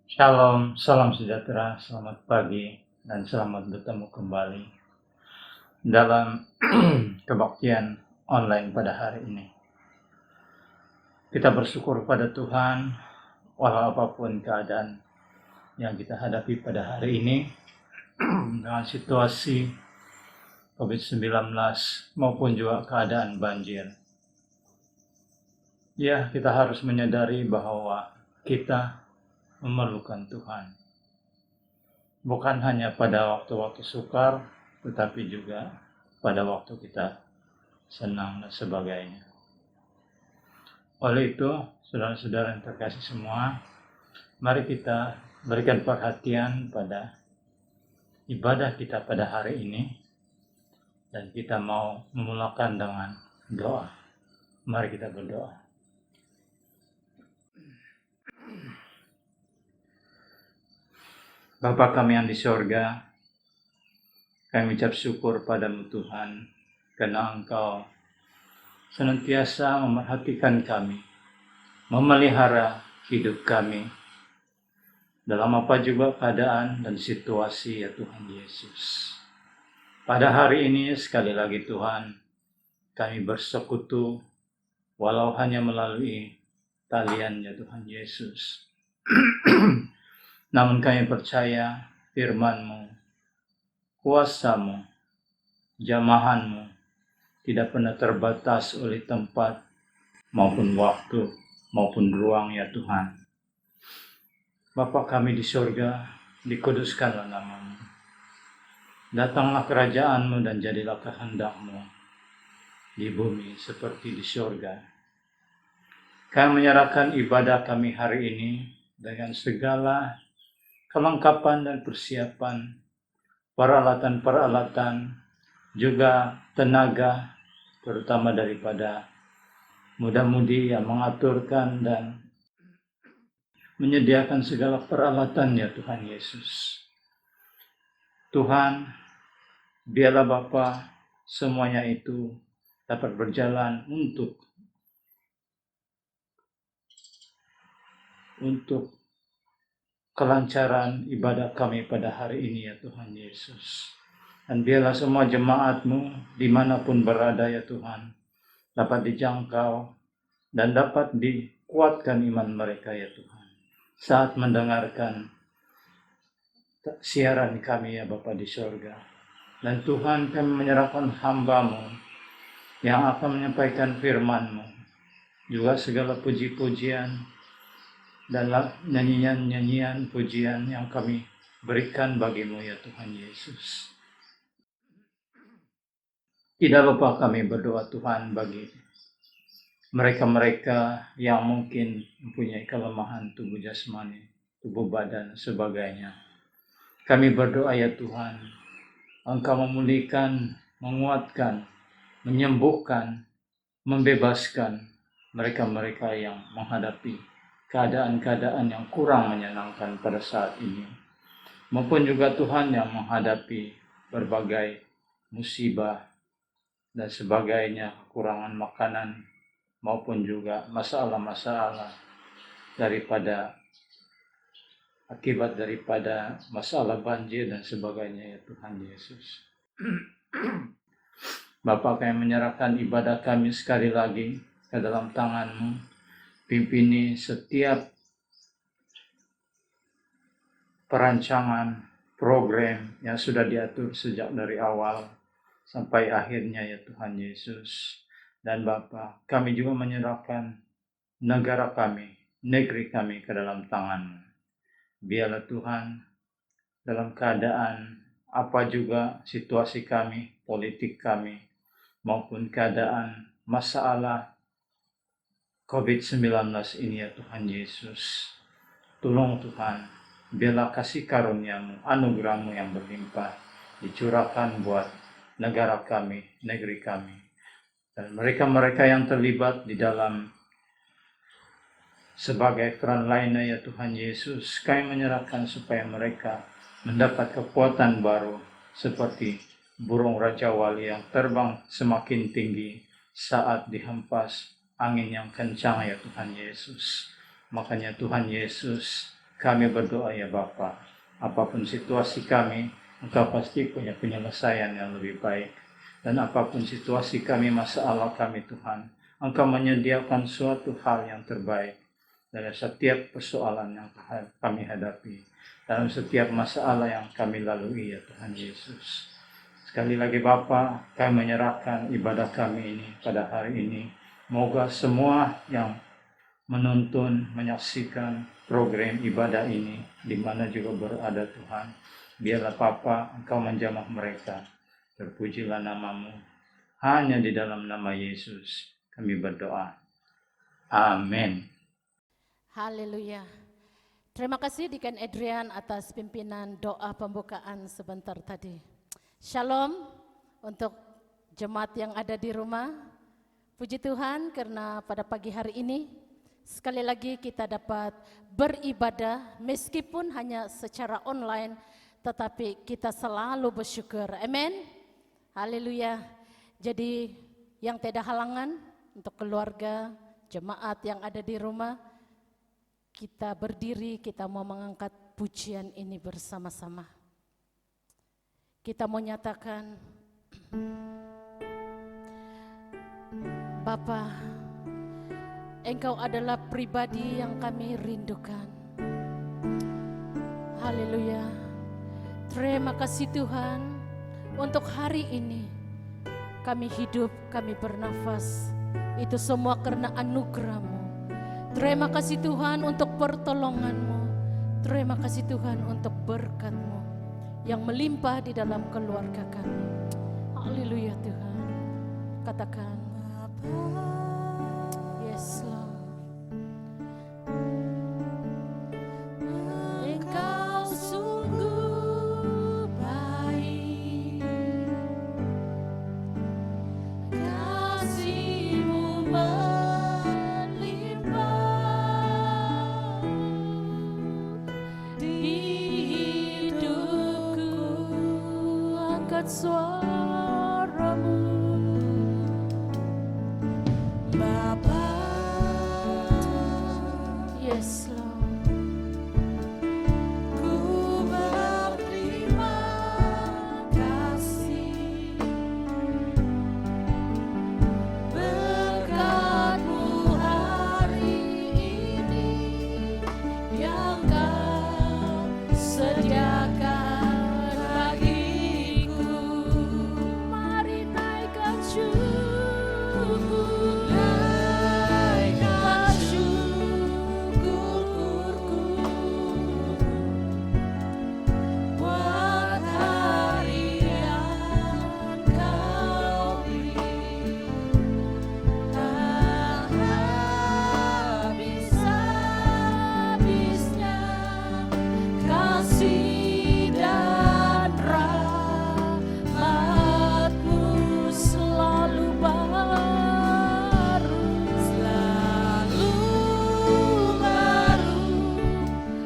Shalom, salam sejahtera, selamat pagi, dan selamat bertemu kembali dalam kebaktian online pada hari ini. Kita bersyukur pada Tuhan, walau apapun keadaan yang kita hadapi pada hari ini, dengan situasi COVID-19 maupun juga keadaan banjir. Ya, kita harus menyadari bahwa kita memerlukan Tuhan. Bukan hanya pada waktu-waktu sukar, tetapi juga pada waktu kita senang dan sebagainya. Oleh itu, saudara-saudara yang terkasih semua, mari kita berikan perhatian pada ibadah kita pada hari ini, dan kita mau memulakan dengan doa. Mari kita berdoa. Bapa kami yang di sorga, kami ucap syukur padamu Tuhan, karena Engkau senantiasa memerhatikan kami, memelihara hidup kami, dalam apa juga keadaan dan situasi ya Tuhan Yesus. Pada hari ini sekali lagi Tuhan, kami bersekutu walau hanya melalui talian ya Tuhan Yesus. Namun kami percaya firman-Mu, kuasa-Mu, jamahan-Mu tidak pernah terbatas oleh tempat maupun waktu maupun ruang ya Tuhan. Bapa kami di surga, dikuduskanlah nama-Mu. Datanglah kerajaan-Mu dan jadilah kehendak-Mu di bumi seperti di surga. Kami menyerahkan ibadah kami hari ini dengan segala kelengkapan dan persiapan, peralatan-peralatan, juga tenaga, terutama daripada muda-mudi yang mengaturkan dan menyediakan segala peralatan ya Tuhan Yesus. Tuhan, biarlah Bapa semuanya itu dapat berjalan untuk kelancaran ibadah kami pada hari ini ya Tuhan Yesus. Dan biarlah semua jemaat-Mu dimanapun berada ya Tuhan, dapat dijangkau dan dapat dikuatkan iman mereka ya Tuhan, saat mendengarkan siaran kami ya Bapa di surga. Dan Tuhan, kami menyerahkan hamba-Mu yang akan menyampaikan firman-Mu, juga segala puji-pujian dan nyanyian-nyanyian pujian yang kami berikan bagi-Mu ya Tuhan Yesus. Tidak lupa kami berdoa Tuhan bagi mereka-mereka yang mungkin mempunyai kelemahan tubuh jasmani, tubuh badan, sebagainya. Kami berdoa ya Tuhan, Engkau memulihkan, menguatkan, menyembuhkan, membebaskan mereka-mereka yang menghadapi keadaan-keadaan yang kurang menyenangkan pada saat ini, maupun juga Tuhan yang menghadapi berbagai musibah dan sebagainya, kekurangan makanan maupun juga masalah-masalah akibat daripada masalah banjir dan sebagainya ya Tuhan Yesus. Bapa, kami menyerahkan ibadah kami sekali lagi ke dalam tangan-Mu. Pimpini setiap perancangan program yang sudah diatur sejak dari awal sampai akhirnya ya Tuhan Yesus. Dan Bapa, kami juga menyerahkan negara kami, negeri kami ke dalam tangan-Mu. Biarlah Tuhan, dalam keadaan apa juga situasi kami, politik kami, maupun keadaan masalah COVID-19 ini ya Tuhan Yesus. Tolong Tuhan, biarlah kasih karunia-Mu, anugerah-Mu yang berlimpah dicurahkan buat negara kami, negeri kami. Dan mereka-mereka yang terlibat di dalam sebagai frontliner ya Tuhan Yesus, kami menyerahkan supaya mereka mendapat kekuatan baru seperti burung Raja Wali yang terbang semakin tinggi saat dihempas angin yang kencang ya Tuhan Yesus. Makanya Tuhan Yesus, Kami berdoa ya Bapa, apapun situasi kami, Engkau pasti punya penyelesaian yang lebih baik. Dan apapun situasi kami, masalah kami Tuhan, Engkau menyediakan suatu hal yang terbaik dalam setiap persoalan yang kami hadapi, dalam setiap masalah yang kami lalui ya Tuhan Yesus. Sekali lagi Bapa, kami menyerahkan ibadah kami ini pada hari ini. Moga semua yang menuntun, menyaksikan program ibadah ini, di mana juga berada Tuhan, biarlah Bapa, Engkau menjamah mereka. Terpujilah namamu. Hanya di dalam nama Yesus kami berdoa. Amin. Haleluya. Terima kasih Deacon Adrian atas pimpinan doa pembukaan sebentar tadi. Shalom untuk jemaat yang ada di rumah. Puji Tuhan karena pada pagi hari ini sekali lagi kita dapat beribadah meskipun hanya secara online, tetapi kita selalu bersyukur. Amin. Haleluya. Jadi yang tidak halangan untuk keluarga, jemaat yang ada di rumah, kita berdiri, kita mau mengangkat pujian ini bersama-sama. Kita mau nyatakan, Bapa, Engkau adalah pribadi yang kami rindukan. Haleluya. Terima kasih Tuhan untuk hari ini. Kami hidup, kami bernafas. Itu semua karena anugerah-Mu. Terima kasih Tuhan untuk pertolongan-Mu. Terima kasih Tuhan untuk berkat-Mu yang melimpah di dalam keluarga kami. Haleluya Tuhan. Katakan, yes Lord. Engkau sungguh baik, kasih-Mu melimpah di hidupku. Angkat suara-Mu, Bapa. Yes Lord. Ku berterima kasih berkat-Mu hari ini yang Kau sediakan bagiku. Mari naikkan syukur, naikkan syukurku buat hari yang Kau beri. Tak habis-habisnya kasih dan rahmat-Mu selalu baru,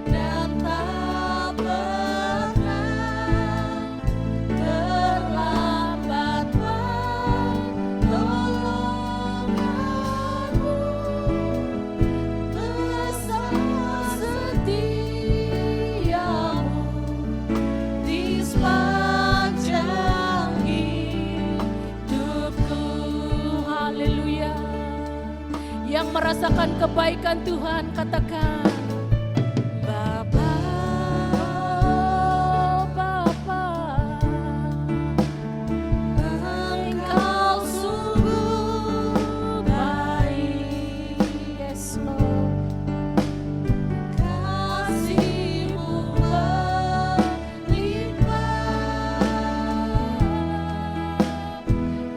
dan tak pernah terlambat pertolongan-Mu. Besar setia-Mu di sepanjang hidupku. Haleluya. Yang merasakan kebaikan Tuhan katakan, Bapa, Bapa, Engkau sungguh baik. Yes Lord. Kasih-Mu melimpah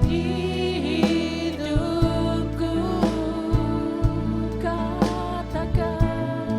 di hidupku. Katakan,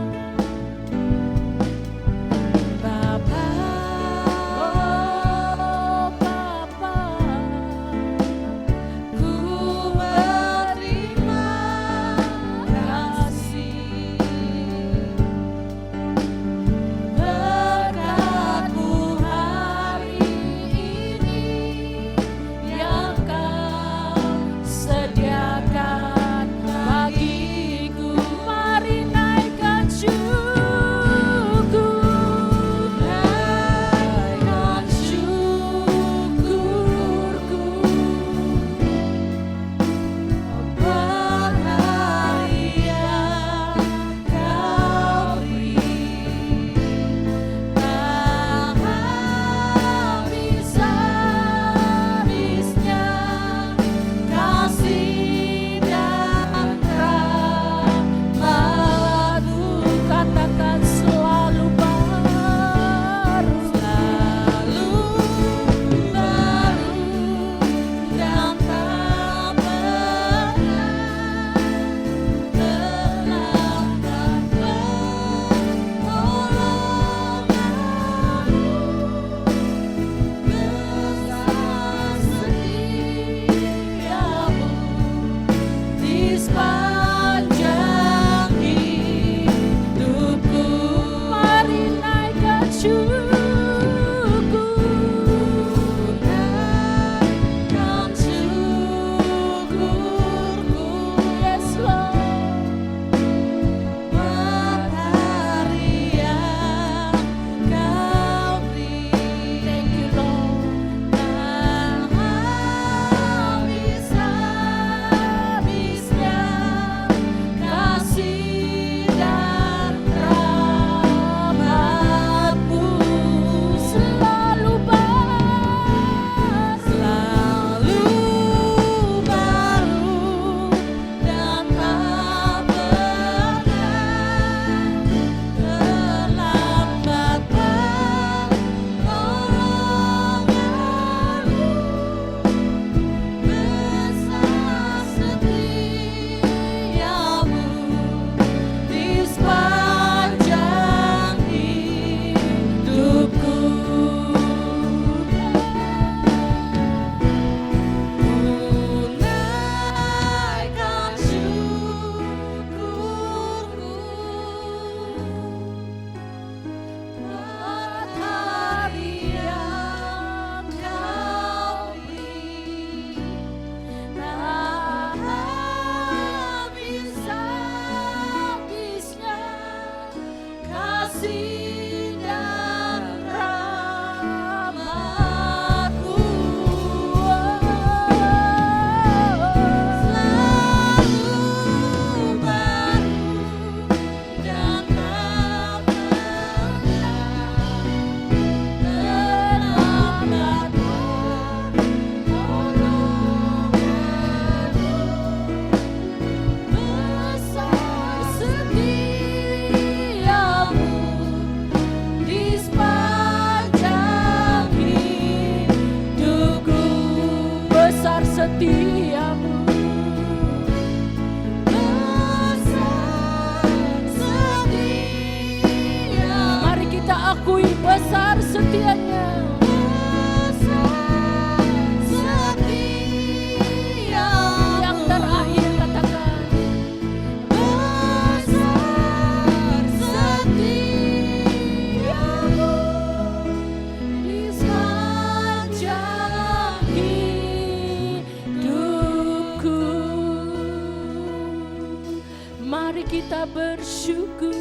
kita bersyukur,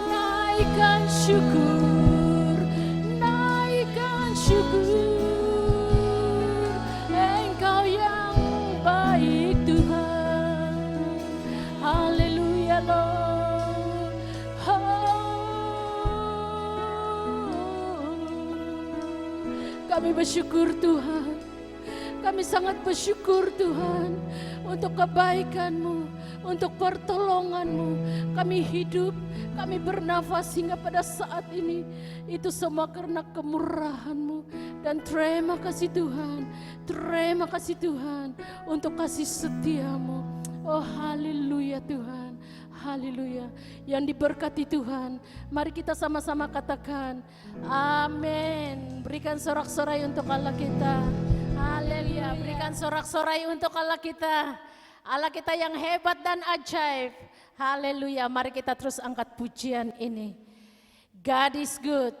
naikkan syukur, naikkan syukur. Engkau yang baik Tuhan, haleluya Lord. Kami bersyukur Tuhan, kami sangat bersyukur Tuhan untuk kebaikan-Mu, untuk pertolongan-Mu. Kami hidup, kami bernafas hingga pada saat ini. Itu semua karena kemurahan-Mu. Dan terima kasih Tuhan, terima kasih Tuhan untuk kasih setia-Mu. Oh haleluya Tuhan, haleluya. Yang diberkati Tuhan, mari kita sama-sama katakan amin. Berikan sorak-sorai untuk Allah kita. Haleluya, berikan sorak-sorai untuk Allah kita. Allah kita yang hebat dan ajaib. Haleluya, mari kita terus angkat pujian ini. God is good.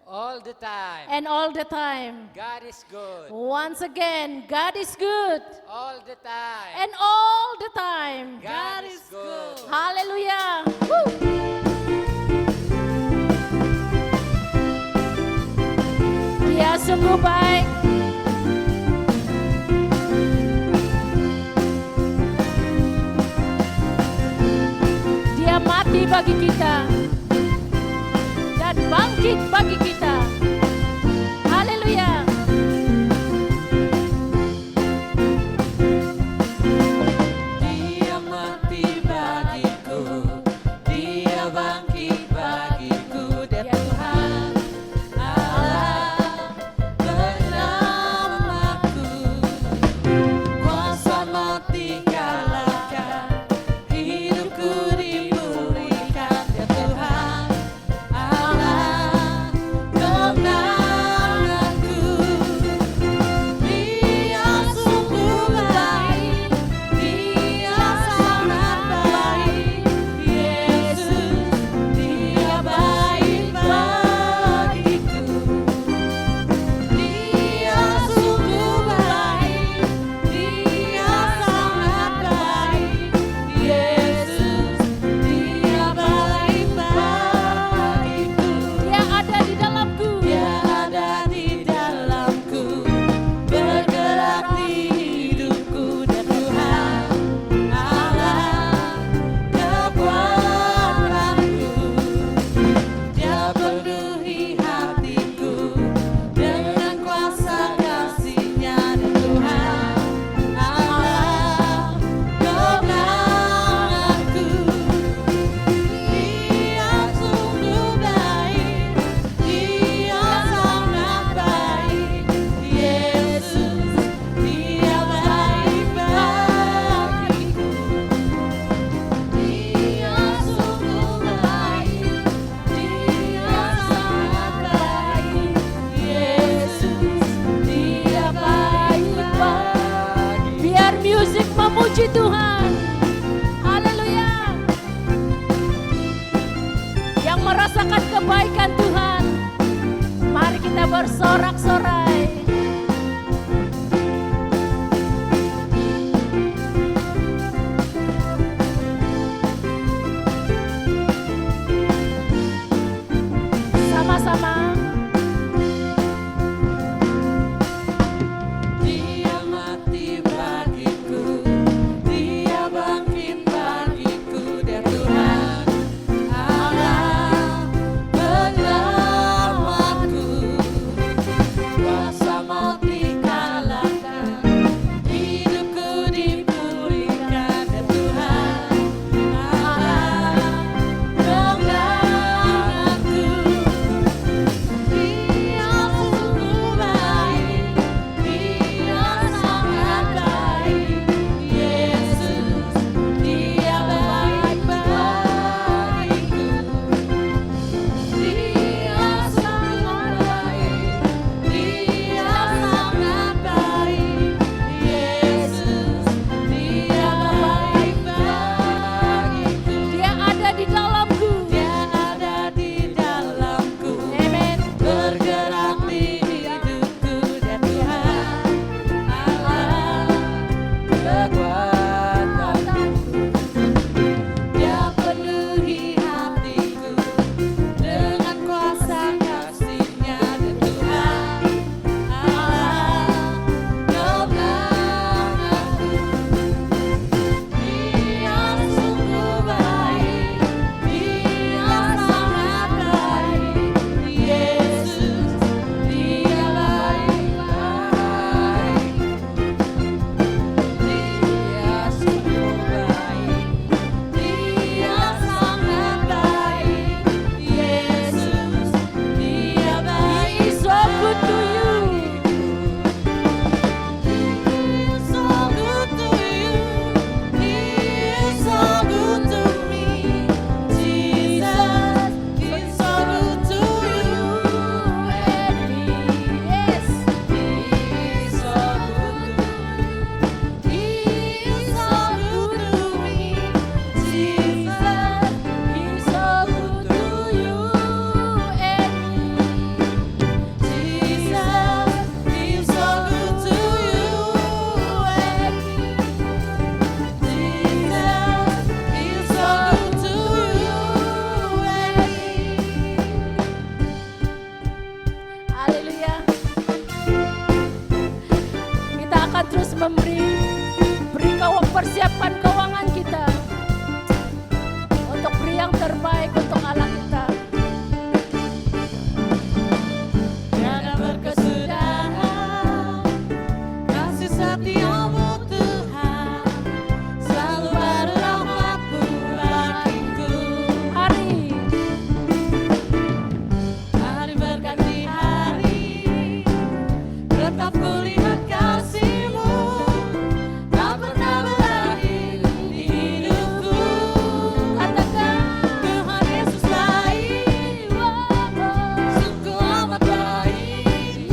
All the time. And all the time. God is good. Once again, God is good. All the time. And all the time. God is good. Haleluya. Woo. Dia sungguh baik. Dia mati bagi kita dan bangkit bagi kita. Haleluya. Dia mati bagiku, Dia bangkit bagiku. Dia Tuhan Allah bernamaku. Kuasa mati kalahkan, hidupku dipulihkan. Dia Tuhan Allah merasakan kebaikan Tuhan, mari kita bersorak-sorai. Sama-sama. Dia mati bagiku, Dia bangkit bagiku, Dia Tuhan Allah penyelamatku. Kuasa maut dikalahkan, hidupku dipulihkan, Dia Tuhan Allah penyelamatku. Dia sungguh baik, Dia sangat baik, Yesus, Dia baik bagiku. Dia sangat baik, Dia sangat baik, Yesus, Dia baik bagiku. Dia ada di dalamku. Dia ada di dalamku, Amen. bergerak di hidupku, dan Tuhan Allah kekuatanku. Dia penuhi hatiku dengan kuasa kasih-Nya, dan Tuhan Allah kemenanganku. Dia sungguh baik, Dia sangat baik, Yesus, Dia baik bagiku. Dia sungguh baik, Dia sangat baik, Yesus, Dia baik. He is so good to you. He is so good to you. He is so good to me. Jesus, He is so good to you and me. Yes. He is so good to you. He is so good to me. Jesus, He is so good to you and me. Jesus, He is so good to you and me. Jesus, He is so good to you and me. Haleluya. Kita akan terus persiapkan keuangan kita untuk beri yang terbaik untuk Allah kita. Tiada berkesudahan kasih setia-Mu Tuhan, selalu baru rahmat-Mu bagiku. Hari Hari berganti hari, tetap kulihat kasih-Mu, tak pernah berakhir di hidupku. katakan Tuhan Yesus baik, sungguh amat baik,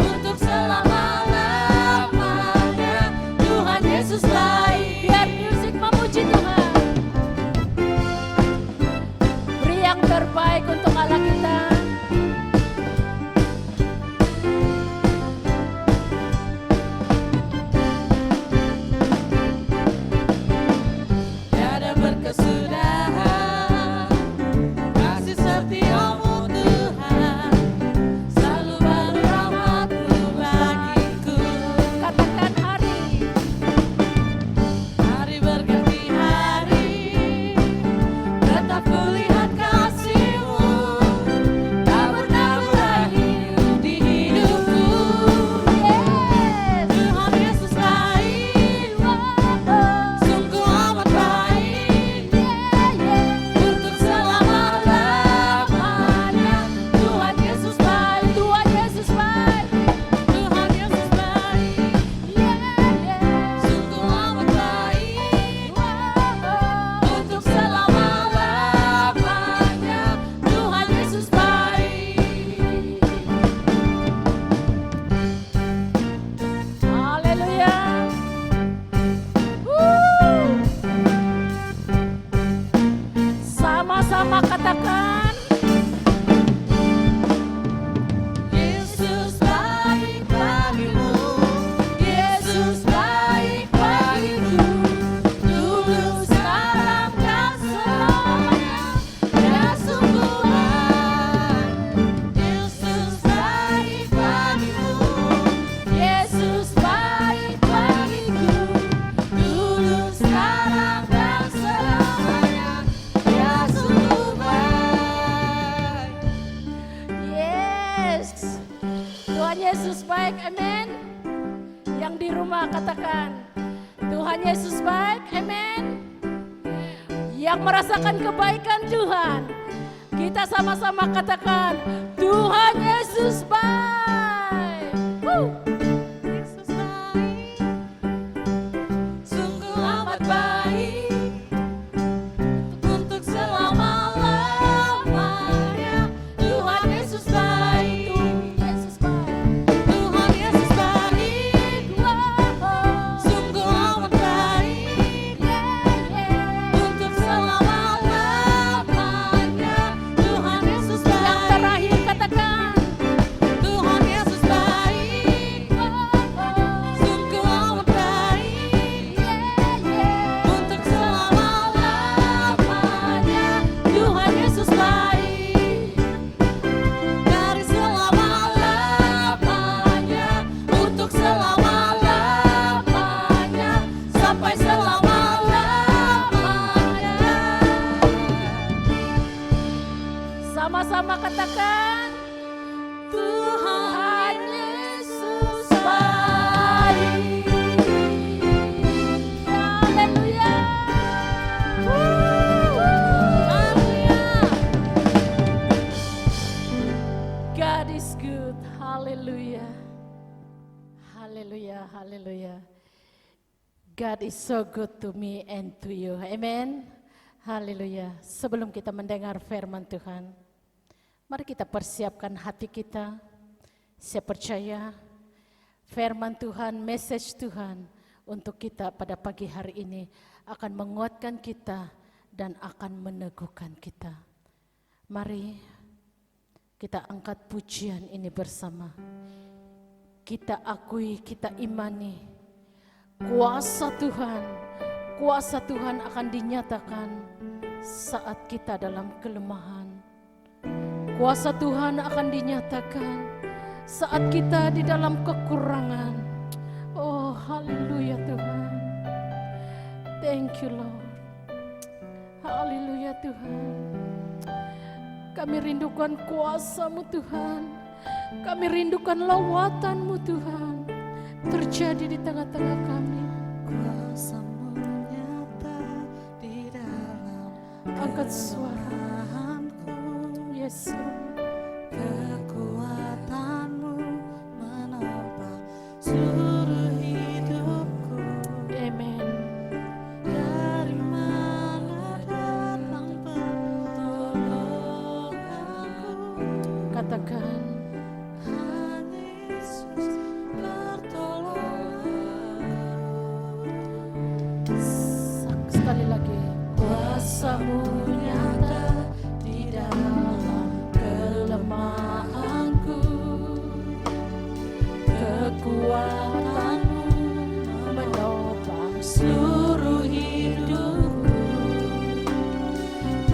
untuk selama-lamanya. Tuhan Yesus baik. biar musik memuji Tuhan. Beri yang terbaik untuk Allah kita. Tiada berkesudahan kasih setia-Mu Tuhan, selalu baru rahmat-Mu bagiku. Katakan hari Hari berganti hari, tetap kulihat kasih-Mu, tak pernah Sama-sama katakan, Yesus baik bagimu, Yesus baik bagiku, dulu sekarang dan selamanya, Dia sungguh baik. Yesus baik bagimu, Yesus baik bagiku, dulu sekarang dan selamanya, Dia sungguh baik. yes. Tuhan Yesus baik, amin. Yang di rumah katakan, Tuhan Yesus baik, amin. Yang merasakan kebaikan Tuhan, kita sama-sama katakan, Tuhan Yesus baik. Yesus baik, sungguh amat baik, untuk selama-lamanya. Tuhan Yesus baik, Yesus baik. Tuhan Yesus baik, sungguh amat baik, untuk selama-lamanya. Tuhan Yesus Yang baik, terakhir katakan, Tuhan Yesus baik, sungguh amat baik, untuk selama-lamanya. Tuhan Yesus baik, dari selama-lamanya, untuk selama-lamanya, sampai selama-lamanya. sama-sama katakan, Tuhan Yesus baik. haleluya. God is good, haleluya. Haleluya, haleluya. God is so good to me and to you, amen. Haleluya. Sebelum kita mendengar firman Tuhan, mari kita persiapkan hati kita. Saya percaya firman Tuhan, message Tuhan untuk kita pada pagi hari ini akan menguatkan kita dan akan meneguhkan kita. Mari kita angkat pujian ini bersama. Kita akui, kita imani kuasa Tuhan akan dinyatakan saat kita dalam kelemahan. Kuasa Tuhan akan dinyatakan saat kita di dalam kekurangan. Oh, haleluya Tuhan. Thank you Lord. Haleluya Tuhan. Kami rindukan kuasa-Mu Tuhan. Kami rindukan lawatan-Mu Tuhan. Terjadi di tengah-tengah kami. Kuasa-Mu nyata di dalam Angkat suara. Yes Lord. kekuatan-Mu menopang seluruh hidupku. Amen. Dari mana datang pertolonganku? Katakan, Hanya Yesus pertolonganku. sekali lagi. Kuasa-Mu nyata di dalam kelemahanku. Kekuatan-Mu menopang seluruh hidupku.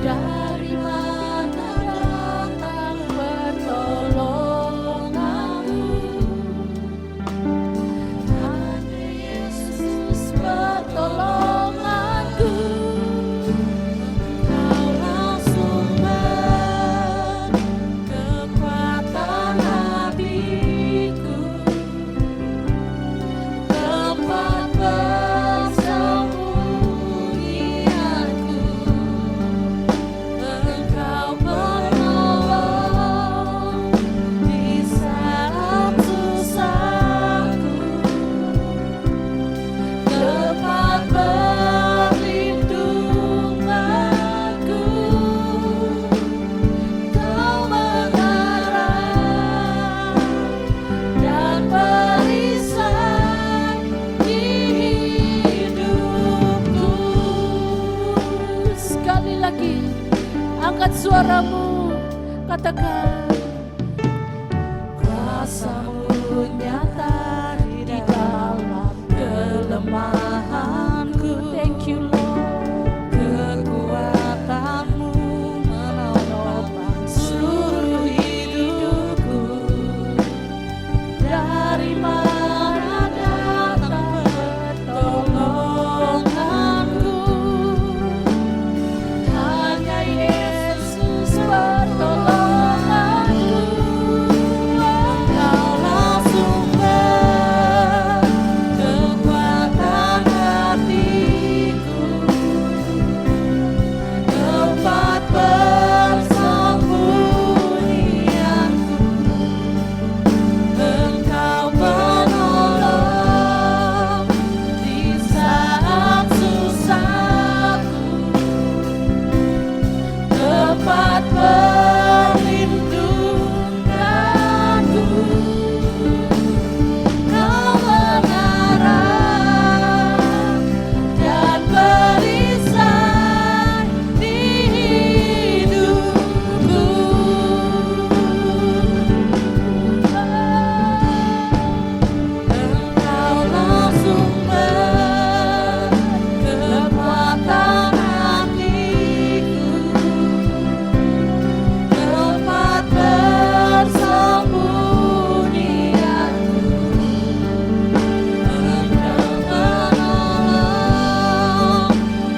Dari mana datang pertolonganku? angkat suaramu, katakan. Kuasa-Mu nyata di dalam kelemahanku. Thank you Lord. Kekuatan-Mu menopang seluruh hidupku. Dari mana datang pertolonganku? Hanya Yesus pertolonganku. Engkaulah sumber kekuatan hatiku, tempat persembunyianku. Engkau penolong di saat susahku, tempat perlindunganku. Kau mengarah dan perisai di hidupku. Engkaulah sumber kekuatan hatiku, tempat persembunyianku. Engkau penolong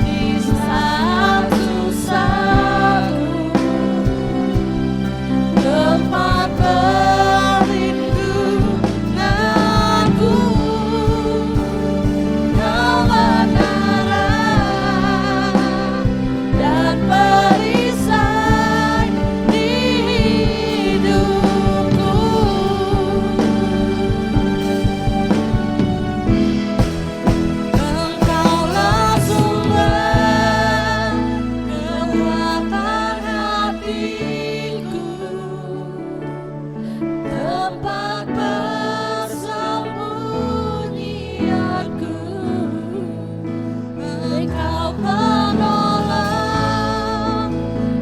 di saat susahku, tempat perlindunganku. Kau mengarah dan perisai di hidupku. Engkaulah sumber kekuatan hatiku, tempat persembunyianku. Engkau penolong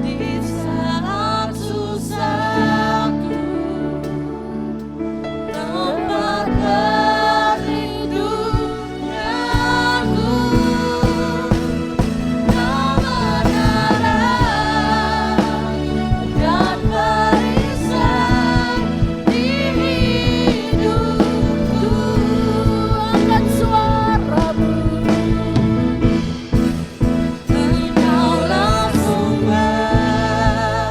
di saat susahku, tempat perlindunganku. Kau mengarah dan perisai di hidupku. Angkat suaramu. Engkaulah sumber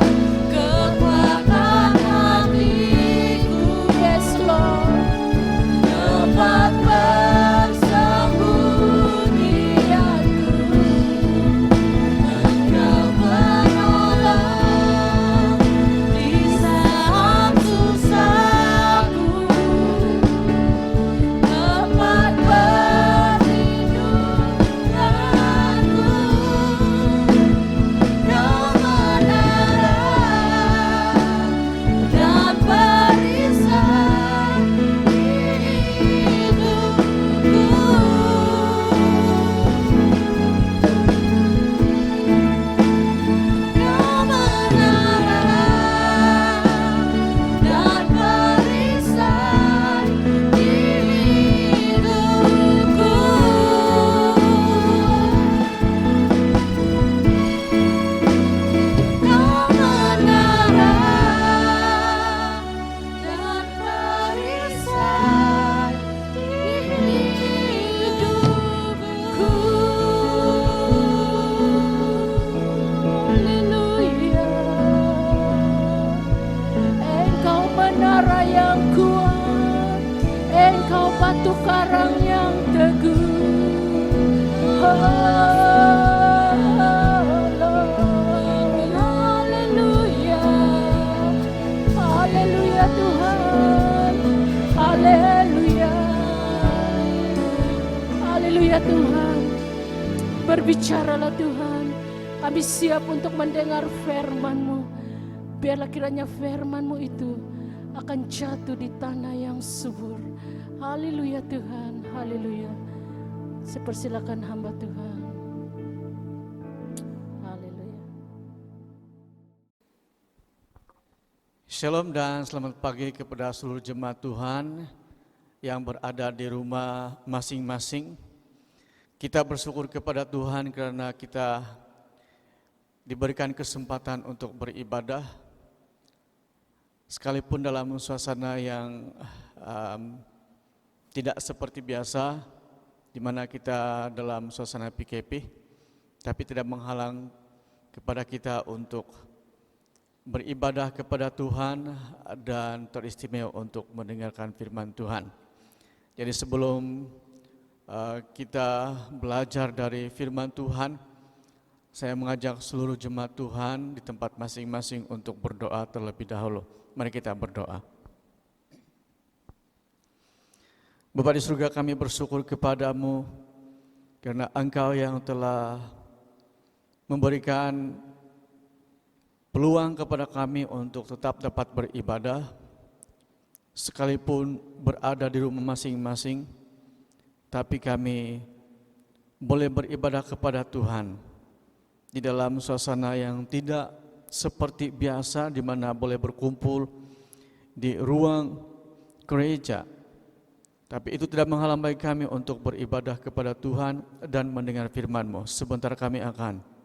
kekuatan hatiku, yes Lord, tempat persembunyianku. Engkau penolong di saat susahku, tempat perlindunganku. Kau menarang dan perisai di hidupku. Kau menarang dan perisai di hidupku. Kau menarang dan perisai di hidupku. Haleluya. Engkau menara yang kuat, Engkau batu karang yang teguh. Haleluya. Haleluya Tuhan. Haleluya. Haleluya Tuhan. Berbicaralah Tuhan. Kami siap untuk mendengar firman-Mu. Biarlah kiranya firman-Mu itu akan jatuh di tanah yang subur. Haleluya Tuhan, haleluya. Sepersilakan hamba Tuhan. Haleluya. Shalom dan selamat pagi kepada seluruh jemaat Tuhan yang berada di rumah masing-masing. Kita bersyukur kepada Tuhan karena kita diberikan kesempatan untuk beribadah, sekalipun dalam suasana yang tidak seperti biasa, di mana kita dalam suasana PKP, tapi tidak menghalang kepada kita untuk beribadah kepada Tuhan dan teristimewa untuk mendengarkan firman Tuhan. Jadi sebelum kita belajar dari firman Tuhan, saya mengajak seluruh jemaat Tuhan di tempat masing-masing untuk berdoa terlebih dahulu. Mari kita berdoa. Bapa di surga, kami bersyukur kepadamu karena Engkau yang telah memberikan peluang kepada kami untuk tetap dapat beribadah, sekalipun berada di rumah masing-masing, tapi kami boleh beribadah kepada Tuhan di dalam suasana yang tidak seperti biasa, di mana boleh berkumpul di ruang gereja. Tapi itu tidak menghalangi kami untuk beribadah kepada Tuhan dan mendengar firman-Mu. Sebentar kami akan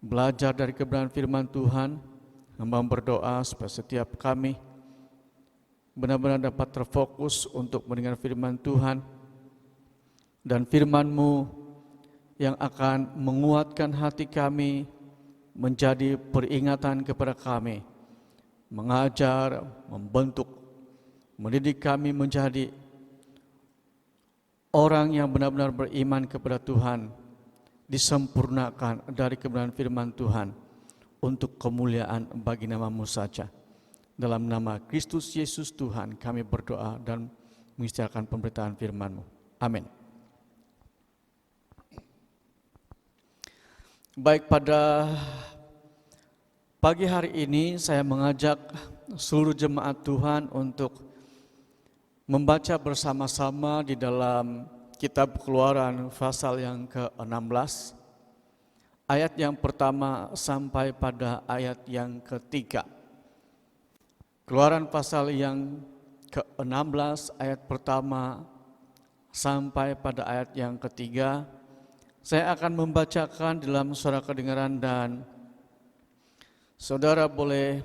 belajar dari kebenaran firman Tuhan, hamba berdoa supaya setiap kami benar-benar dapat terfokus untuk mendengar firman Tuhan, dan firman-Mu yang akan menguatkan hati kami, menjadi peringatan kepada kami, mengajar, membentuk, mendidik kami menjadi orang yang benar-benar beriman kepada Tuhan, disempurnakan dari kebenaran firman Tuhan untuk kemuliaan bagi nama-Mu saja. Dalam nama Kristus Yesus Tuhan kami berdoa dan mengisytiharkan pemberitaan firman-Mu. Amin. Baik, pada pagi hari ini saya mengajak seluruh jemaat Tuhan untuk membaca bersama-sama di dalam Kitab Keluaran pasal yang ke-16, ayat yang pertama sampai pada ayat yang ketiga. Keluaran pasal yang ke-16 ayat pertama sampai pada ayat yang ketiga. Saya akan membacakan dalam suara kedengaran dan saudara boleh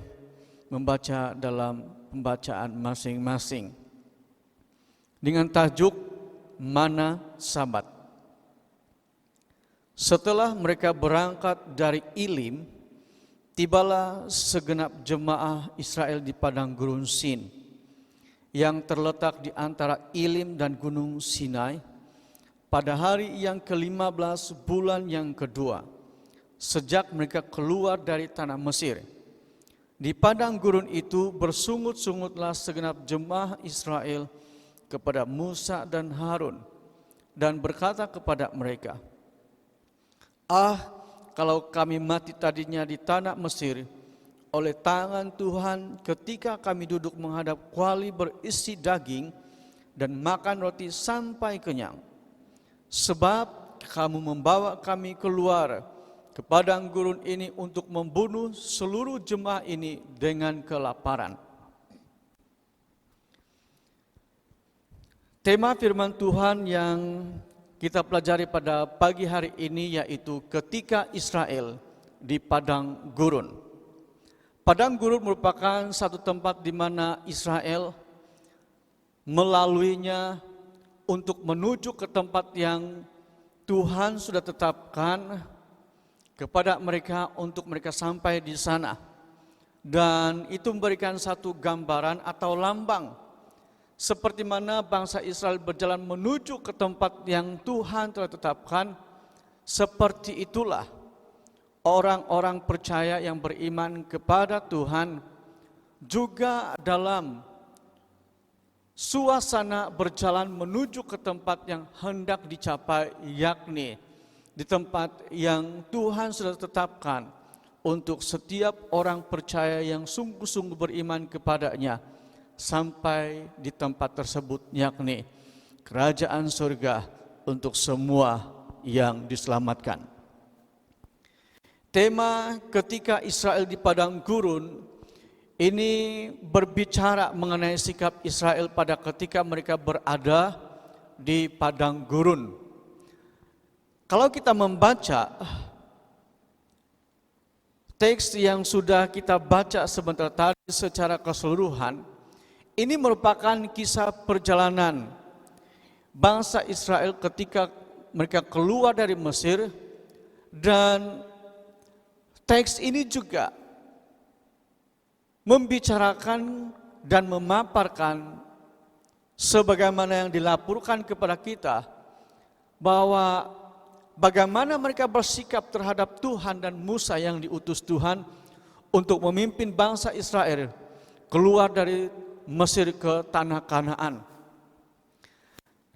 membaca dalam pembacaan masing-masing. Dengan tajuk Mana Sabat. Setelah mereka berangkat dari Ilim, tibalah segenap jemaah Israel di padang gurun Sin, yang terletak di antara Ilim dan gunung Sinai, pada hari yang ke-15 bulan yang kedua, sejak mereka keluar dari tanah Mesir. Di padang gurun itu bersungut-sungutlah segenap jemaah Israel kepada Musa dan Harun, dan berkata kepada mereka, kalau kami mati tadinya di tanah Mesir oleh tangan Tuhan ketika kami duduk menghadap kuali berisi daging dan makan roti sampai kenyang. Sebab kamu membawa kami keluar ke padang gurun ini untuk membunuh seluruh jemaah ini dengan kelaparan. Tema firman Tuhan yang kita pelajari pada pagi hari ini yaitu ketika Israel di padang gurun. Padang gurun merupakan satu tempat di mana Israel melaluinya untuk menuju ke tempat yang Tuhan sudah tetapkan kepada mereka untuk mereka sampai di sana. Dan itu memberikan satu gambaran atau lambang seperti mana bangsa Israel berjalan menuju ke tempat yang Tuhan telah tetapkan, seperti itulah orang-orang percaya yang beriman kepada Tuhan juga dalam suasana berjalan menuju ke tempat yang hendak dicapai, yakni di tempat yang Tuhan sudah tetapkan untuk setiap orang percaya yang sungguh-sungguh beriman kepadanya. Sampai di tempat tersebut, yakni kerajaan surga untuk semua yang diselamatkan. Tema ketika Israel di padang gurun ini berbicara mengenai sikap Israel pada ketika mereka berada di padang gurun. Kalau kita membaca teks yang sudah kita baca sebentar tadi secara keseluruhan, ini merupakan kisah perjalanan bangsa Israel ketika mereka keluar dari Mesir, dan teks ini juga membicarakan dan memaparkan sebagaimana yang dilaporkan kepada kita bahwa bagaimana mereka bersikap terhadap Tuhan dan Musa yang diutus Tuhan untuk memimpin bangsa Israel keluar dari Mesir ke tanah Kanaan.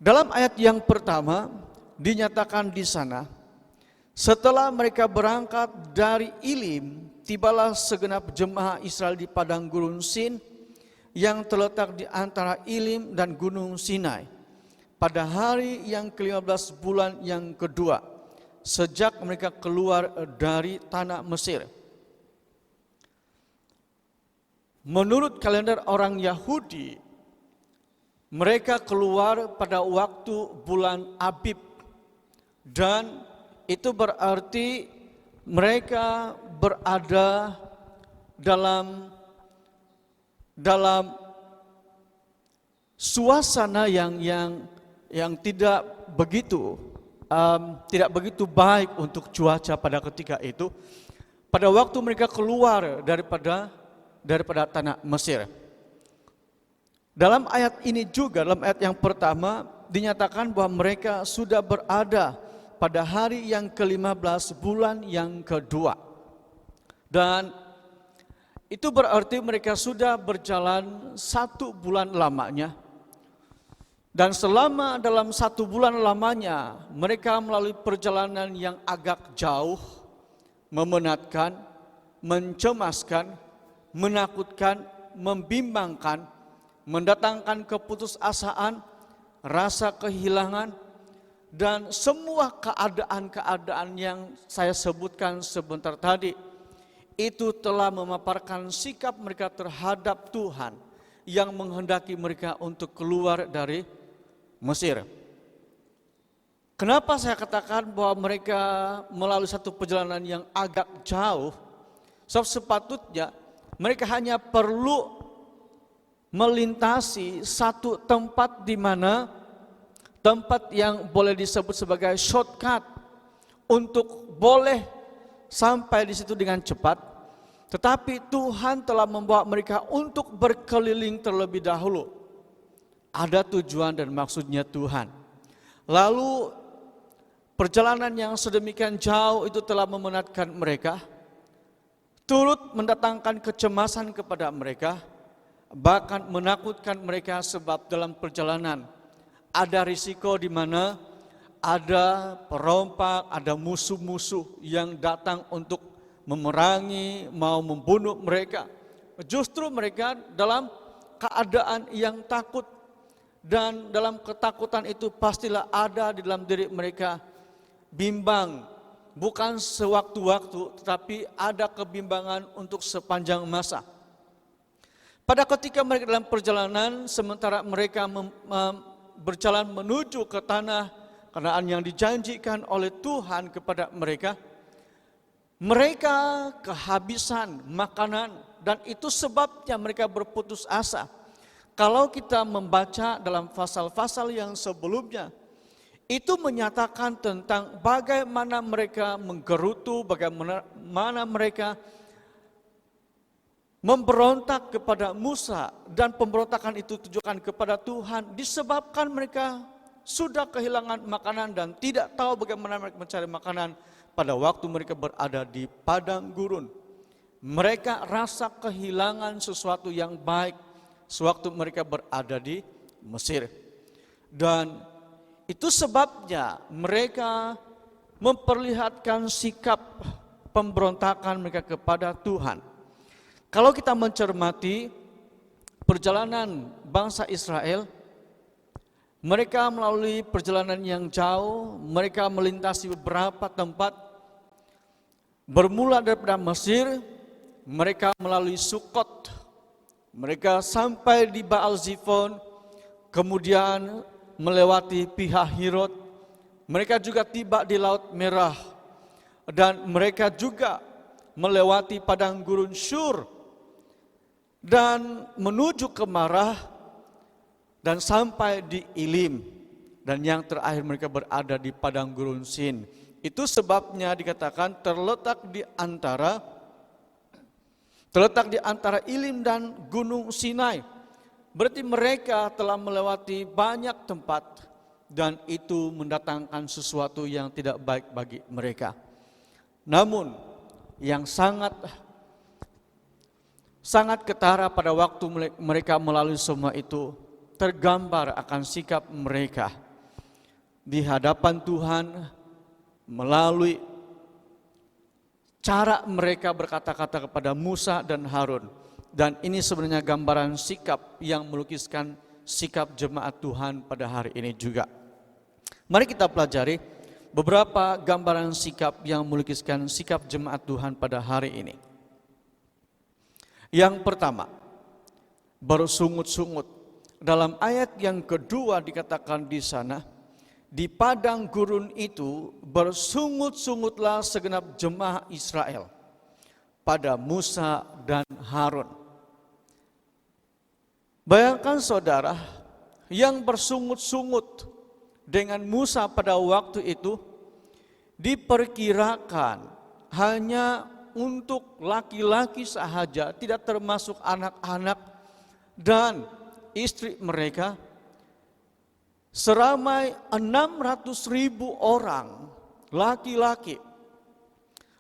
Dalam ayat yang pertama dinyatakan di sana, setelah mereka berangkat dari Ilim, tibalah segenap jemaah Israel di padang gurun Sin yang terletak di antara Ilim dan gunung Sinai pada hari yang ke-15 bulan yang kedua sejak mereka keluar dari tanah Mesir. Menurut kalender orang Yahudi, mereka keluar pada waktu bulan Abib, dan itu berarti mereka berada dalam suasana yang tidak begitu baik untuk cuaca pada ketika itu, pada waktu mereka keluar daripada tanah Mesir. Dalam ayat ini juga, dalam ayat yang pertama dinyatakan bahwa mereka sudah berada pada hari yang ke-15 bulan yang kedua. Dan itu berarti mereka sudah berjalan 1 bulan lamanya. Dan selama dalam 1 bulan lamanya mereka melalui perjalanan yang agak jauh, memenatkan, mencemaskan, menakutkan, membimbangkan, mendatangkan keputusasaan, rasa kehilangan, dan semua keadaan-keadaan yang saya sebutkan sebentar tadi itu telah memaparkan sikap mereka terhadap Tuhan yang menghendaki mereka untuk keluar dari Mesir. Kenapa saya katakan bahwa mereka melalui satu perjalanan yang agak jauh? Sebab sepatutnya mereka hanya perlu melintasi satu tempat di mana tempat yang boleh disebut sebagai shortcut untuk boleh sampai di situ dengan cepat. Tetapi Tuhan telah membawa mereka untuk berkeliling terlebih dahulu. Ada tujuan dan maksudnya Tuhan. Lalu perjalanan yang sedemikian jauh itu telah memenatkan mereka, turut mendatangkan kecemasan kepada mereka, bahkan menakutkan mereka sebab dalam perjalanan ada risiko di mana ada perompak, ada musuh-musuh yang datang untuk memerangi, mau membunuh mereka. Justru mereka dalam keadaan yang takut, dan dalam ketakutan itu pastilah ada di dalam diri mereka bimbang, bukan sewaktu-waktu, tetapi ada kebimbangan untuk sepanjang masa. Pada ketika mereka dalam perjalanan, sementara mereka berjalan menuju ke tanah Kanaan yang dijanjikan oleh Tuhan kepada mereka, mereka kehabisan makanan, dan itu sebabnya mereka berputus asa. Kalau kita membaca dalam pasal-pasal yang sebelumnya, itu menyatakan tentang bagaimana mereka menggerutu, bagaimana mereka memberontak kepada Musa, dan pemberontakan itu tujukan kepada Tuhan disebabkan mereka sudah kehilangan makanan dan tidak tahu bagaimana mereka mencari makanan pada waktu mereka berada di padang gurun. Mereka rasa kehilangan sesuatu yang baik sewaktu mereka berada di Mesir. Dan itu sebabnya mereka memperlihatkan sikap pemberontakan mereka kepada Tuhan. Kalau kita mencermati perjalanan bangsa Israel, mereka melalui perjalanan yang jauh, mereka melintasi beberapa tempat. Bermula daripada Mesir, mereka melalui Sukot, Mereka sampai di Baal Zifon, kemudian melewati Pihahirot. Mereka juga tiba di Laut Merah, dan mereka juga melewati padang gurun Syur dan menuju ke Marah dan sampai di Ilim. Dan yang terakhir mereka berada di padang gurun Sin. Itu sebabnya dikatakan terletak di antara Ilim dan Gunung Sinai. Berarti mereka telah melewati banyak tempat dan itu mendatangkan sesuatu yang tidak baik bagi mereka. Namun yang sangat ketara pada waktu mereka melalui semua itu, tergambar akan sikap mereka di hadapan Tuhan melalui cara mereka berkata-kata kepada Musa dan Harun. Dan ini sebenarnya gambaran sikap yang melukiskan sikap jemaat Tuhan pada hari ini juga. Mari kita pelajari beberapa gambaran sikap yang melukiskan sikap jemaat Tuhan pada hari ini. Yang pertama, bersungut-sungut. Dalam ayat yang kedua dikatakan di sana, di padang gurun itu bersungut-sungutlah segenap jemaah Israel pada Musa dan Harun. Bayangkan saudara, yang bersungut-sungut dengan Musa pada waktu itu diperkirakan hanya untuk laki-laki sahaja, tidak termasuk anak-anak dan istri mereka. Seramai 600.000 orang laki-laki.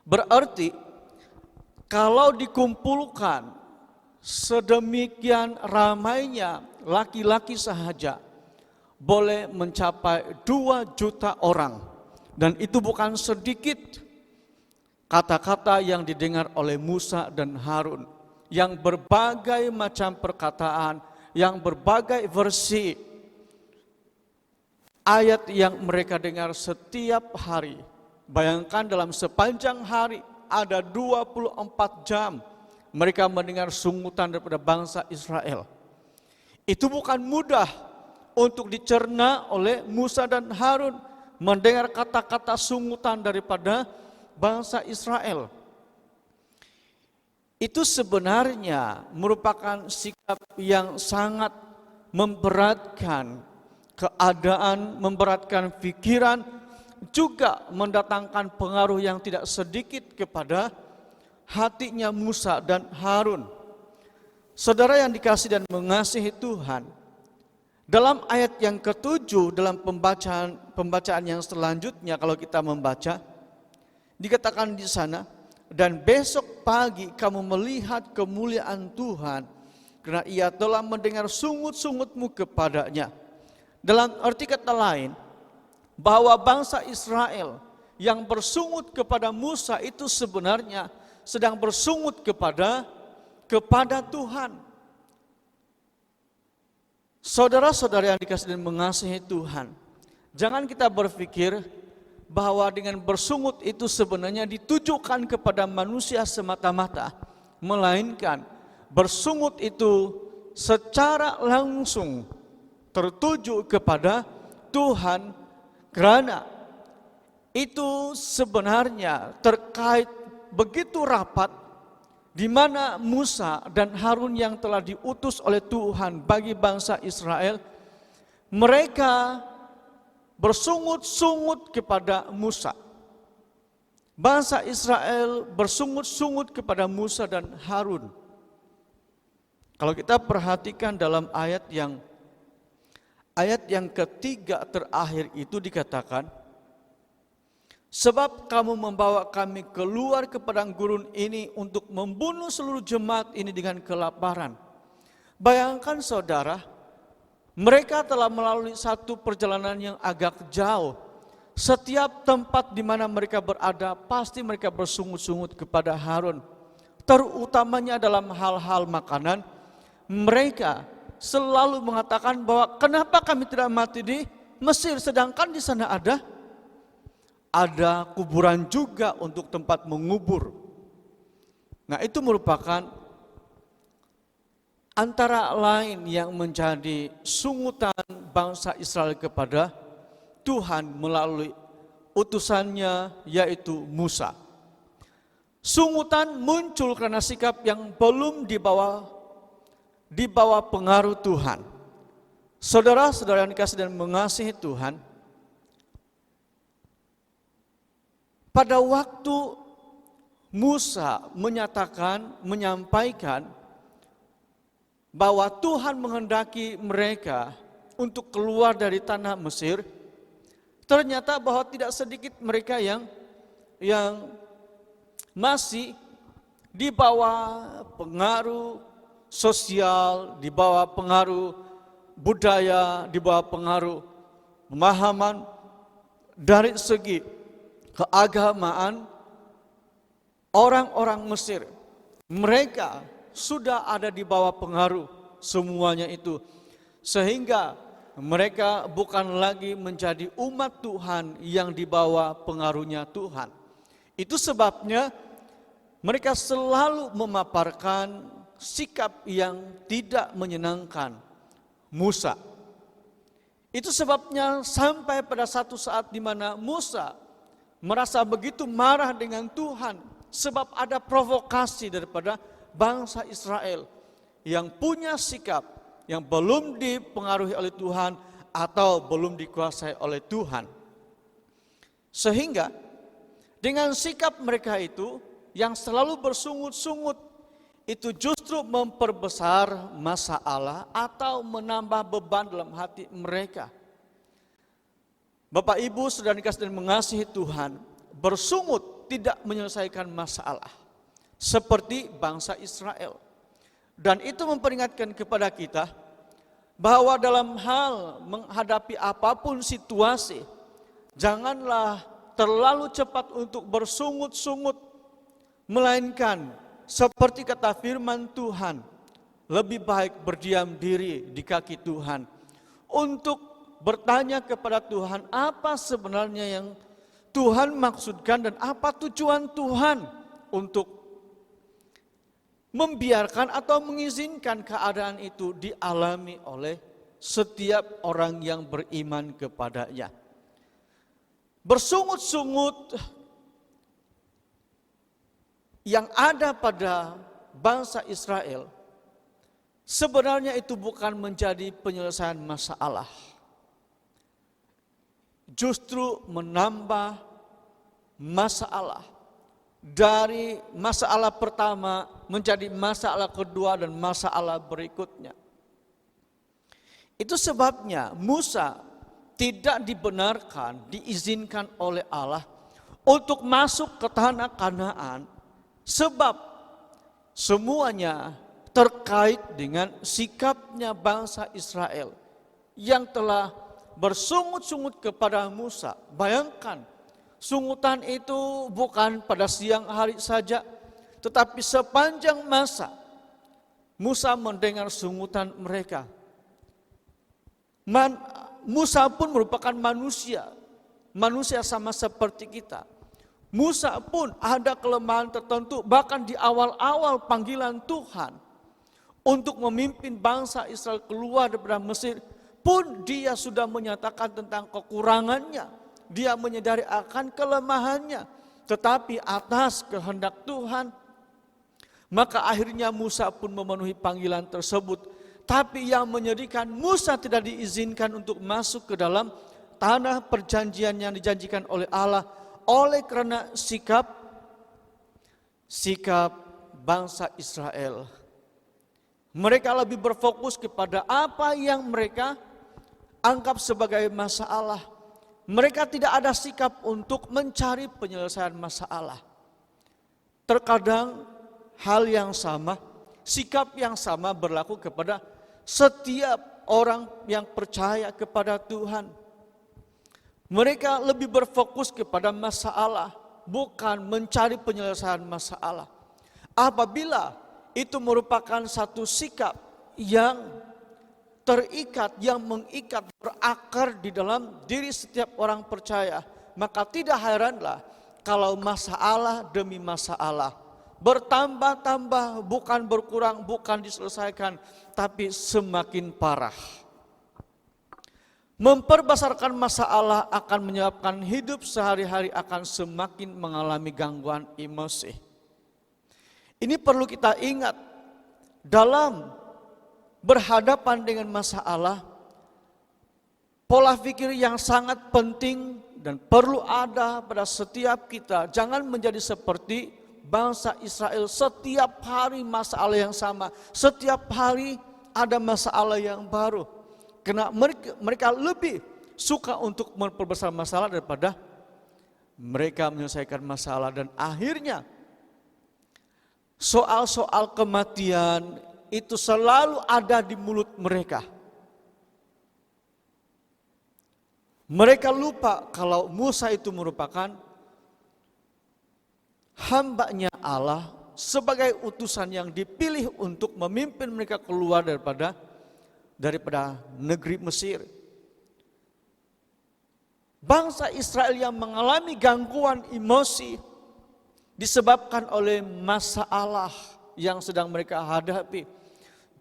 Berarti kalau dikumpulkan sedemikian ramainya laki-laki sahaja, boleh mencapai 2 juta orang. Dan itu bukan sedikit kata-kata yang didengar oleh Musa dan Harun, yang berbagai macam perkataan, yang berbagai versi ayat yang mereka dengar setiap hari. Bayangkan dalam sepanjang hari ada 24 jam mereka mendengar sungutan daripada bangsa Israel. Itu bukan mudah untuk dicerna oleh Musa dan Harun, mendengar kata-kata sungutan daripada bangsa Israel. Itu sebenarnya merupakan sikap yang sangat memberatkan keadaan, memberatkan pikiran, juga mendatangkan pengaruh yang tidak sedikit kepada hatinya Musa dan Harun. Saudara yang dikasihi dan mengasihi Tuhan, dalam ayat yang ke-7 dalam pembacaan yang selanjutnya kalau kita membaca, dikatakan di sana, dan besok pagi kamu melihat kemuliaan Tuhan, karena ia telah mendengar sungut-sungutmu kepadanya. Dalam arti kata lain, bahwa bangsa Israel yang bersungut kepada Musa itu sebenarnya sedang bersungut kepada Tuhan. Saudara-saudara yang dikasihi dan mengasihi Tuhan, jangan kita berpikir bahwa dengan bersungut itu sebenarnya ditujukan kepada manusia semata-mata, melainkan bersungut itu secara langsung tertuju kepada Tuhan, karena itu sebenarnya terkait begitu rapat di mana Musa dan Harun yang telah diutus oleh Tuhan bagi bangsa Israel, mereka bersungut-sungut kepada Musa. Bangsa Israel bersungut-sungut kepada Musa dan Harun. Kalau kita perhatikan dalam ayat yang ketiga terakhir itu dikatakan, sebab kamu membawa kami keluar ke padang gurun ini untuk membunuh seluruh jemaat ini dengan kelaparan. Bayangkan saudara, mereka telah melalui satu perjalanan yang agak jauh. Setiap tempat di mana mereka berada, pasti mereka bersungut-sungut kepada Harun. Terutamanya dalam hal-hal makanan, mereka selalu mengatakan bahwa kenapa kami tidak mati di Mesir, sedangkan di sana ada kuburan juga untuk tempat mengubur. Nah, itu merupakan antara lain yang menjadi sungutan bangsa Israel kepada Tuhan melalui utusannya yaitu Musa. Sungutan muncul karena sikap yang belum dibawa pengaruh Tuhan. Saudara-saudara yang dikasihi dan mengasihi Tuhan, pada waktu Musa menyampaikan bahwa Tuhan menghendaki mereka untuk keluar dari tanah Mesir, ternyata bahwa tidak sedikit mereka yang masih di bawah pengaruh sosial, di bawah pengaruh budaya, di bawah pengaruh pemahaman dari segi keagamaan orang-orang Mesir. Mereka sudah ada di bawah pengaruh semuanya itu, sehingga mereka bukan lagi menjadi umat Tuhan yang di bawah pengaruhnya Tuhan. Itu sebabnya mereka selalu memaparkan sikap yang tidak menyenangkan Musa. Itu sebabnya sampai pada satu saat di mana Musa merasa begitu marah dengan Tuhan sebab ada provokasi daripada bangsa Israel yang punya sikap yang belum dipengaruhi oleh Tuhan atau belum dikuasai oleh Tuhan. Sehingga dengan sikap mereka itu yang selalu bersungut-sungut, itu justru memperbesar masalah atau menambah beban dalam hati mereka. Bapak Ibu saudara dikasihi dan mengasihi Tuhan, bersungut tidak menyelesaikan masalah seperti bangsa Israel. Dan itu memperingatkan kepada kita bahwa dalam hal menghadapi apapun situasi, janganlah terlalu cepat untuk bersungut-sungut, melainkan seperti kata firman Tuhan, lebih baik berdiam diri di kaki Tuhan untuk bertanya kepada Tuhan apa sebenarnya yang Tuhan maksudkan dan apa tujuan Tuhan untuk membiarkan atau mengizinkan keadaan itu dialami oleh setiap orang yang beriman kepadanya. Bersungut-sungut yang ada pada bangsa Israel sebenarnya itu bukan menjadi penyelesaian masalah. Justru menambah masalah. Dari masalah pertama menjadi masalah kedua dan masalah berikutnya. Itu sebabnya Musa tidak dibenarkan, diizinkan oleh Allah untuk masuk ke tanah Kanaan, sebab semuanya terkait dengan sikapnya bangsa Israel yang telah bersungut-sungut kepada Musa. Bayangkan, sungutan itu bukan pada siang hari saja, tetapi sepanjang masa Musa mendengar sungutan mereka. Musa pun merupakan manusia sama seperti kita. Musa pun ada kelemahan tertentu, bahkan di awal-awal panggilan Tuhan untuk memimpin bangsa Israel keluar dari Mesir, pun dia sudah menyatakan tentang kekurangannya. Dia menyadari akan kelemahannya, tetapi atas kehendak Tuhan, maka akhirnya Musa pun memenuhi panggilan tersebut. Tapi yang menyedihkan, Musa tidak diizinkan untuk masuk ke dalam tanah perjanjian yang dijanjikan oleh Allah, oleh karena sikap bangsa Israel. Mereka lebih berfokus kepada apa yang mereka anggap sebagai masalah. Mereka tidak ada sikap untuk mencari penyelesaian masalah. Terkadang hal yang sama, sikap yang sama berlaku kepada setiap orang yang percaya kepada Tuhan. Mereka lebih berfokus kepada masalah, bukan mencari penyelesaian masalah. Apabila itu merupakan satu sikap yang terikat, yang mengikat, berakar di dalam diri setiap orang percaya, maka tidak heranlah kalau masalah demi masalah bertambah-tambah, bukan berkurang, bukan diselesaikan, tapi semakin parah. Memperbesarkan masalah akan menyebabkan hidup sehari-hari akan semakin mengalami gangguan emosi. Ini perlu kita ingat dalam berhadapan dengan masalah. Pola pikir yang sangat penting dan perlu ada pada setiap kita. Jangan menjadi seperti bangsa Israel, setiap hari masalah yang sama, setiap hari ada masalah yang baru. Karena mereka lebih suka untuk memperbesar masalah daripada mereka menyelesaikan masalah. Dan akhirnya soal-soal kematian itu selalu ada di mulut mereka. Mereka lupa kalau Musa itu merupakan hambanya Allah sebagai utusan yang dipilih untuk memimpin mereka keluar daripada negeri Mesir. Bangsa Israel yang mengalami gangguan emosi disebabkan oleh masalah yang sedang mereka hadapi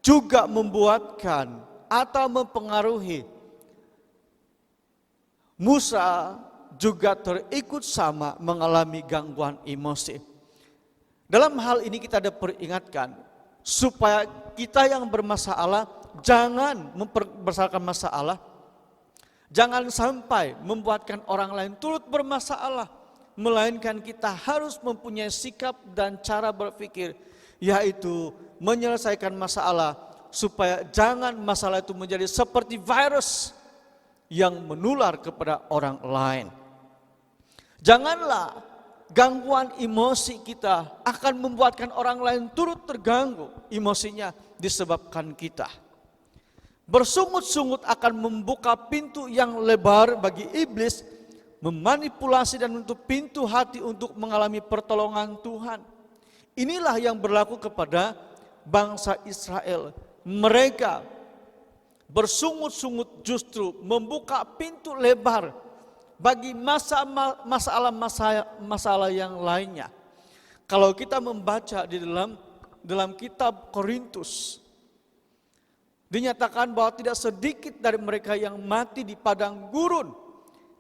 juga membuatkan atau mempengaruhi Musa juga terikut sama mengalami gangguan emosi. Dalam hal ini kita ada peringatkan supaya kita yang bermasalah jangan memperbesarkan masalah, jangan sampai membuatkan orang lain turut bermasalah, melainkan kita harus mempunyai sikap dan cara berpikir, yaitu menyelesaikan masalah supaya jangan masalah itu menjadi seperti virus yang menular kepada orang lain. Janganlah gangguan emosi kita akan membuatkan orang lain turut terganggu emosinya disebabkan kita. Bersungut-sungut akan membuka pintu yang lebar bagi iblis memanipulasi dan menutup pintu hati untuk mengalami pertolongan Tuhan. Inilah yang berlaku kepada bangsa Israel. Mereka bersungut-sungut justru membuka pintu lebar bagi masalah yang lainnya. Kalau kita membaca di dalam kitab Korintus, dinyatakan bahwa tidak sedikit dari mereka yang mati di padang gurun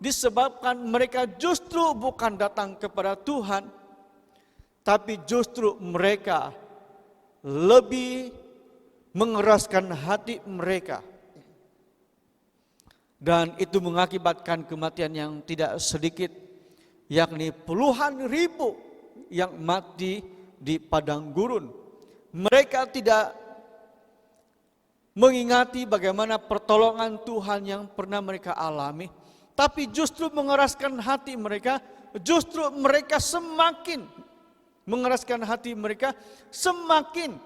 disebabkan mereka justru bukan datang kepada Tuhan, tapi justru mereka lebih mengeraskan hati mereka. Dan itu mengakibatkan kematian yang tidak sedikit, yakni puluhan ribu yang mati di padang gurun. Mereka tidak mengingati bagaimana pertolongan Tuhan yang pernah mereka alami, tapi justru mengeraskan hati mereka, justru mereka semakin mengeraskan hati mereka, semakin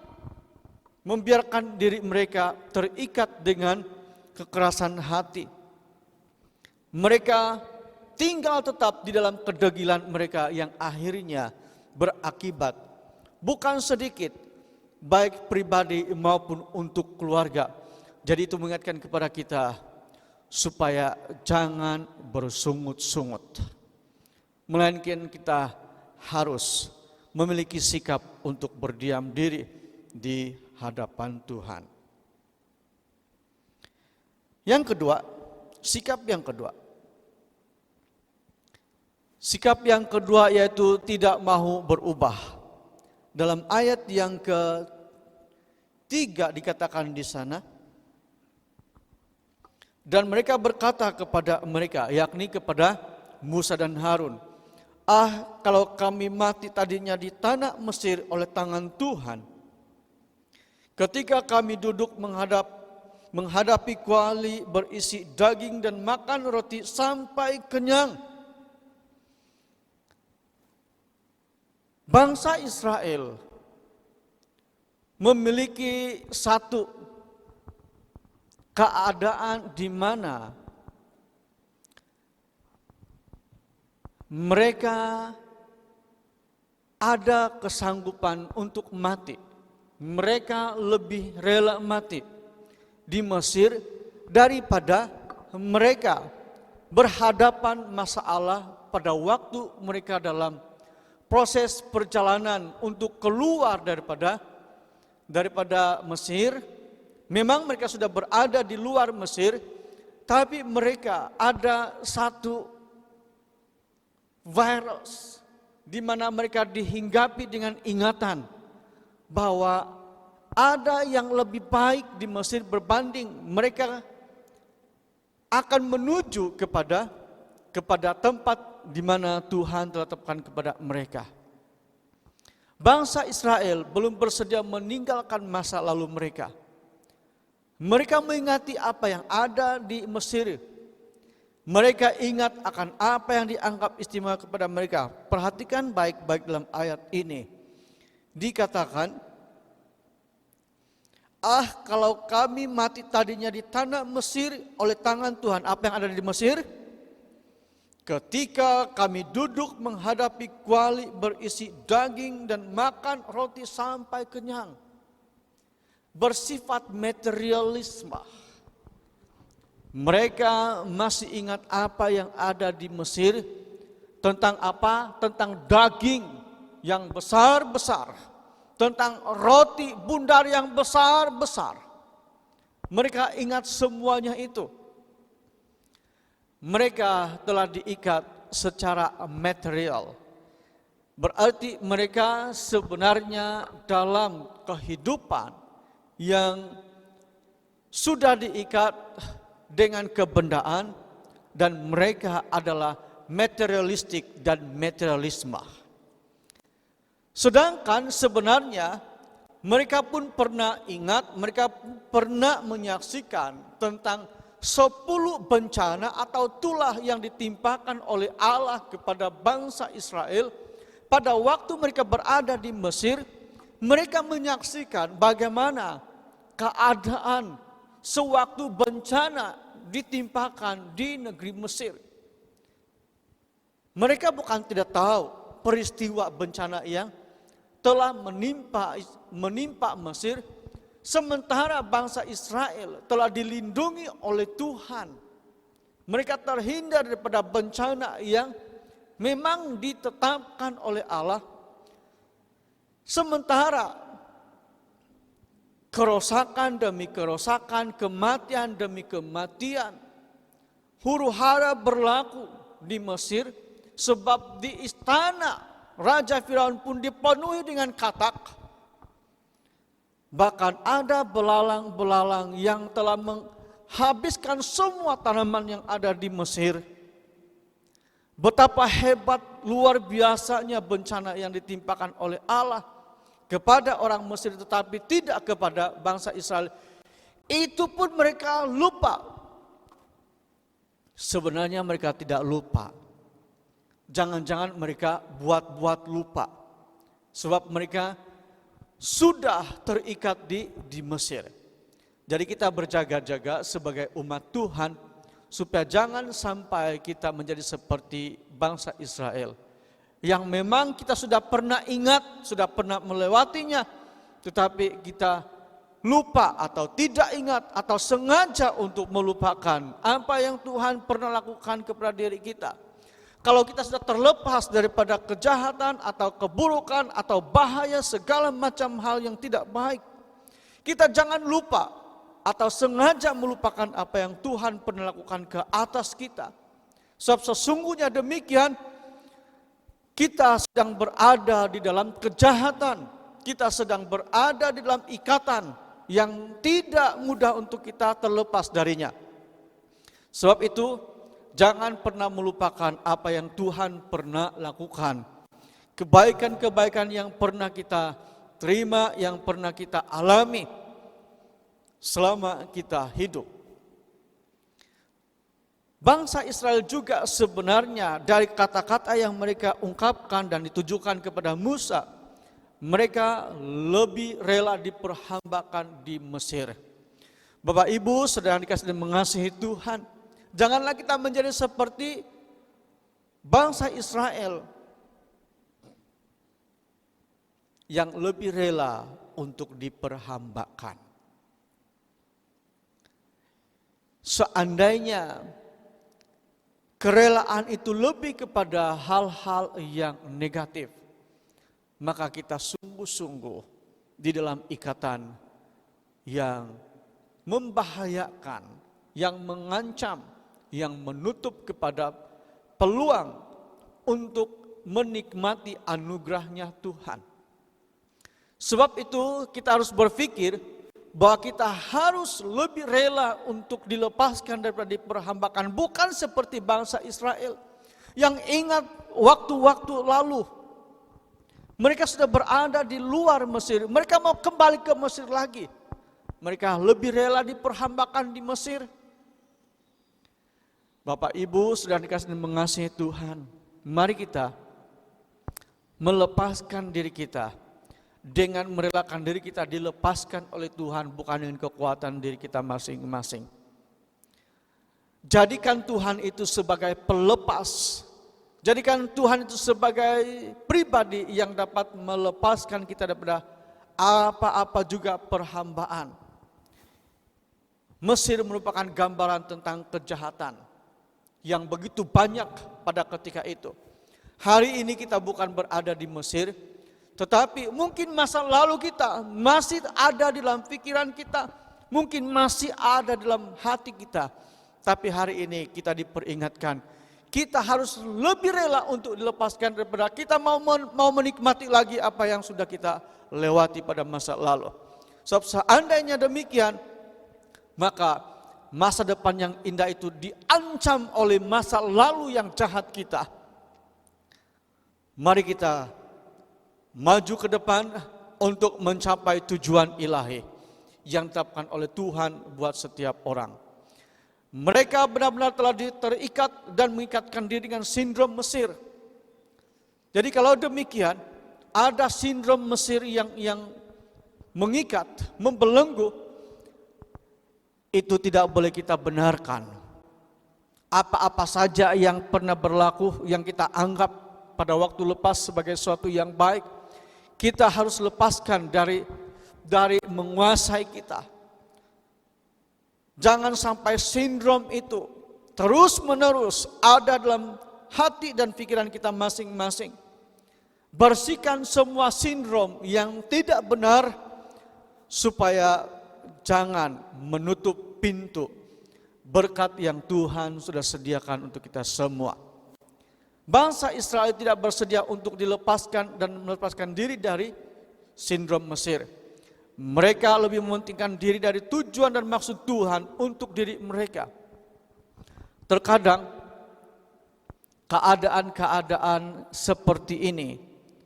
membiarkan diri mereka terikat dengan kekerasan hati. Mereka tinggal tetap di dalam kedegilan mereka yang akhirnya berakibat bukan sedikit baik pribadi maupun untuk keluarga. Jadi itu mengingatkan kepada kita supaya jangan bersungut-sungut, melainkan kita harus memiliki sikap untuk berdiam diri di hadapan Tuhan. Yang kedua, sikap yang kedua. Sikap yang kedua yaitu tidak mau berubah. Dalam ayat yang ketiga dikatakan di sana, dan mereka berkata kepada mereka, yakni kepada Musa dan Harun, kalau kami mati tadinya di tanah Mesir oleh tangan Tuhan, ketika kami duduk menghadapi kuali berisi daging dan makan roti sampai kenyang. Bangsa Israel memiliki satu keadaan di mana mereka ada kesanggupan untuk mati. Mereka lebih rela mati di Mesir daripada mereka berhadapan masalah pada waktu mereka dalam proses perjalanan untuk keluar daripada Mesir. Memang mereka sudah berada di luar Mesir, tapi mereka ada satu virus di mana mereka dihinggapi dengan ingatan bahwa ada yang lebih baik di Mesir berbanding mereka akan menuju kepada tempat di mana Tuhan telah tetapkan kepada mereka. Bangsa Israel belum bersedia meninggalkan masa lalu mereka. Mereka mengingati apa yang ada di Mesir. Mereka ingat akan apa yang dianggap istimewa kepada mereka. Perhatikan baik-baik dalam ayat ini. Dikatakan, kalau kami mati tadinya di tanah Mesir oleh tangan Tuhan. Apa yang ada di Mesir? Ketika kami duduk menghadapi kuali berisi daging dan makan roti sampai kenyang. Bersifat materialisme. Mereka masih ingat apa yang ada di Mesir. Tentang apa? Tentang daging yang besar-besar. Tentang roti bundar yang besar-besar. Mereka ingat semuanya itu. Mereka telah diikat secara material. Berarti mereka sebenarnya dalam kehidupan yang sudah diikat dengan kebendaan dan mereka adalah materialistik dan materialisme. Sedangkan sebenarnya mereka pun pernah ingat, mereka pernah menyaksikan tentang 10 bencana atau tulah yang ditimpakan oleh Allah kepada bangsa Israel pada waktu mereka berada di Mesir. Mereka menyaksikan bagaimana keadaan sewaktu bencana ditimpakan di negeri Mesir. Mereka bukan tidak tahu peristiwa bencana yang telah menimpa Mesir, sementara bangsa Israel telah dilindungi oleh Tuhan. Mereka terhindar daripada bencana yang memang ditetapkan oleh Allah. Sementara kerosakan demi kerosakan, kematian demi kematian, huru-hara berlaku di Mesir, sebab di istana Raja Firaun pun dipenuhi dengan katak. Bahkan ada belalang-belalang yang telah menghabiskan semua tanaman yang ada di Mesir. Betapa hebat, luar biasanya bencana yang ditimpakan oleh Allah kepada orang Mesir, tetapi tidak kepada bangsa Israel. Itu pun mereka lupa. Sebenarnya mereka tidak lupa. Jangan-jangan mereka buat-buat lupa. Sebab mereka sudah terikat di Mesir. Jadi kita berjaga-jaga sebagai umat Tuhan supaya jangan sampai kita menjadi seperti bangsa Israel yang memang kita sudah pernah ingat, sudah pernah melewatinya, tetapi kita lupa atau tidak ingat atau sengaja untuk melupakan apa yang Tuhan pernah lakukan kepada diri kita. Kalau kita sudah terlepas daripada kejahatan atau keburukan atau bahaya segala macam hal yang tidak baik, kita jangan lupa atau sengaja melupakan apa yang Tuhan pernah lakukan ke atas kita. Sebab sesungguhnya demikian, kita sedang berada di dalam kejahatan, kita sedang berada di dalam ikatan yang tidak mudah untuk kita terlepas darinya. Sebab itu, jangan pernah melupakan apa yang Tuhan pernah lakukan. Kebaikan-kebaikan yang pernah kita terima, yang pernah kita alami selama kita hidup. Bangsa Israel juga sebenarnya dari kata-kata yang mereka ungkapkan dan ditujukan kepada Musa, mereka lebih rela diperhambakan di Mesir. Bapak Ibu, saudara dikasihi dan mengasihi Tuhan, janganlah kita menjadi seperti bangsa Israel yang lebih rela untuk diperhambakan. Seandainya kerelaan itu lebih kepada hal-hal yang negatif, maka kita sungguh-sungguh di dalam ikatan yang membahayakan, yang mengancam, yang menutup kepada peluang untuk menikmati anugerahnya Tuhan. Sebab itu kita harus berpikir bahwa kita harus lebih rela untuk dilepaskan daripada diperhambakan. Bukan seperti bangsa Israel yang ingat waktu-waktu lalu. Mereka sudah berada di luar Mesir. Mereka mau kembali ke Mesir lagi. Mereka lebih rela diperhambakan di Mesir. Bapak Ibu sudah dikasih mengasihi Tuhan. Mari kita melepaskan diri kita. Dengan merelakan diri kita dilepaskan oleh Tuhan, bukan dengan kekuatan diri kita masing-masing. Jadikan Tuhan itu sebagai pelepas. Jadikan Tuhan itu sebagai pribadi yang dapat melepaskan kita daripada apa-apa juga perhambaan. Mesir merupakan gambaran tentang kejahatan yang begitu banyak pada ketika itu. Hari ini kita bukan berada di Mesir, tetapi mungkin masa lalu kita masih ada di dalam pikiran kita, mungkin masih ada dalam hati kita. Tapi hari ini kita diperingatkan, kita harus lebih rela untuk dilepaskan daripada kita mau menikmati lagi apa yang sudah kita lewati pada masa lalu. Sebab seandainya demikian, maka masa depan yang indah itu diancam oleh masa lalu yang jahat kita. Mari kita maju ke depan untuk mencapai tujuan ilahi yang ditetapkan oleh Tuhan buat setiap orang. Mereka benar-benar telah terikat dan mengikatkan diri dengan sindrom Mesir. Jadi kalau demikian, ada sindrom Mesir yang mengikat, membelenggu, itu tidak boleh kita benarkan. Apa-apa saja yang pernah berlaku, yang kita anggap pada waktu lepas sebagai sesuatu yang baik, kita harus lepaskan dari menguasai kita. Jangan sampai sindrom itu terus-menerus ada dalam hati dan pikiran kita masing-masing. Bersihkan semua sindrom yang tidak benar supaya jangan menutup pintu berkat yang Tuhan sudah sediakan untuk kita semua. Bangsa Israel tidak bersedia untuk dilepaskan dan melepaskan diri dari sindrom Mesir. Mereka lebih mementingkan diri dari tujuan dan maksud Tuhan untuk diri mereka. Terkadang keadaan-keadaan seperti ini,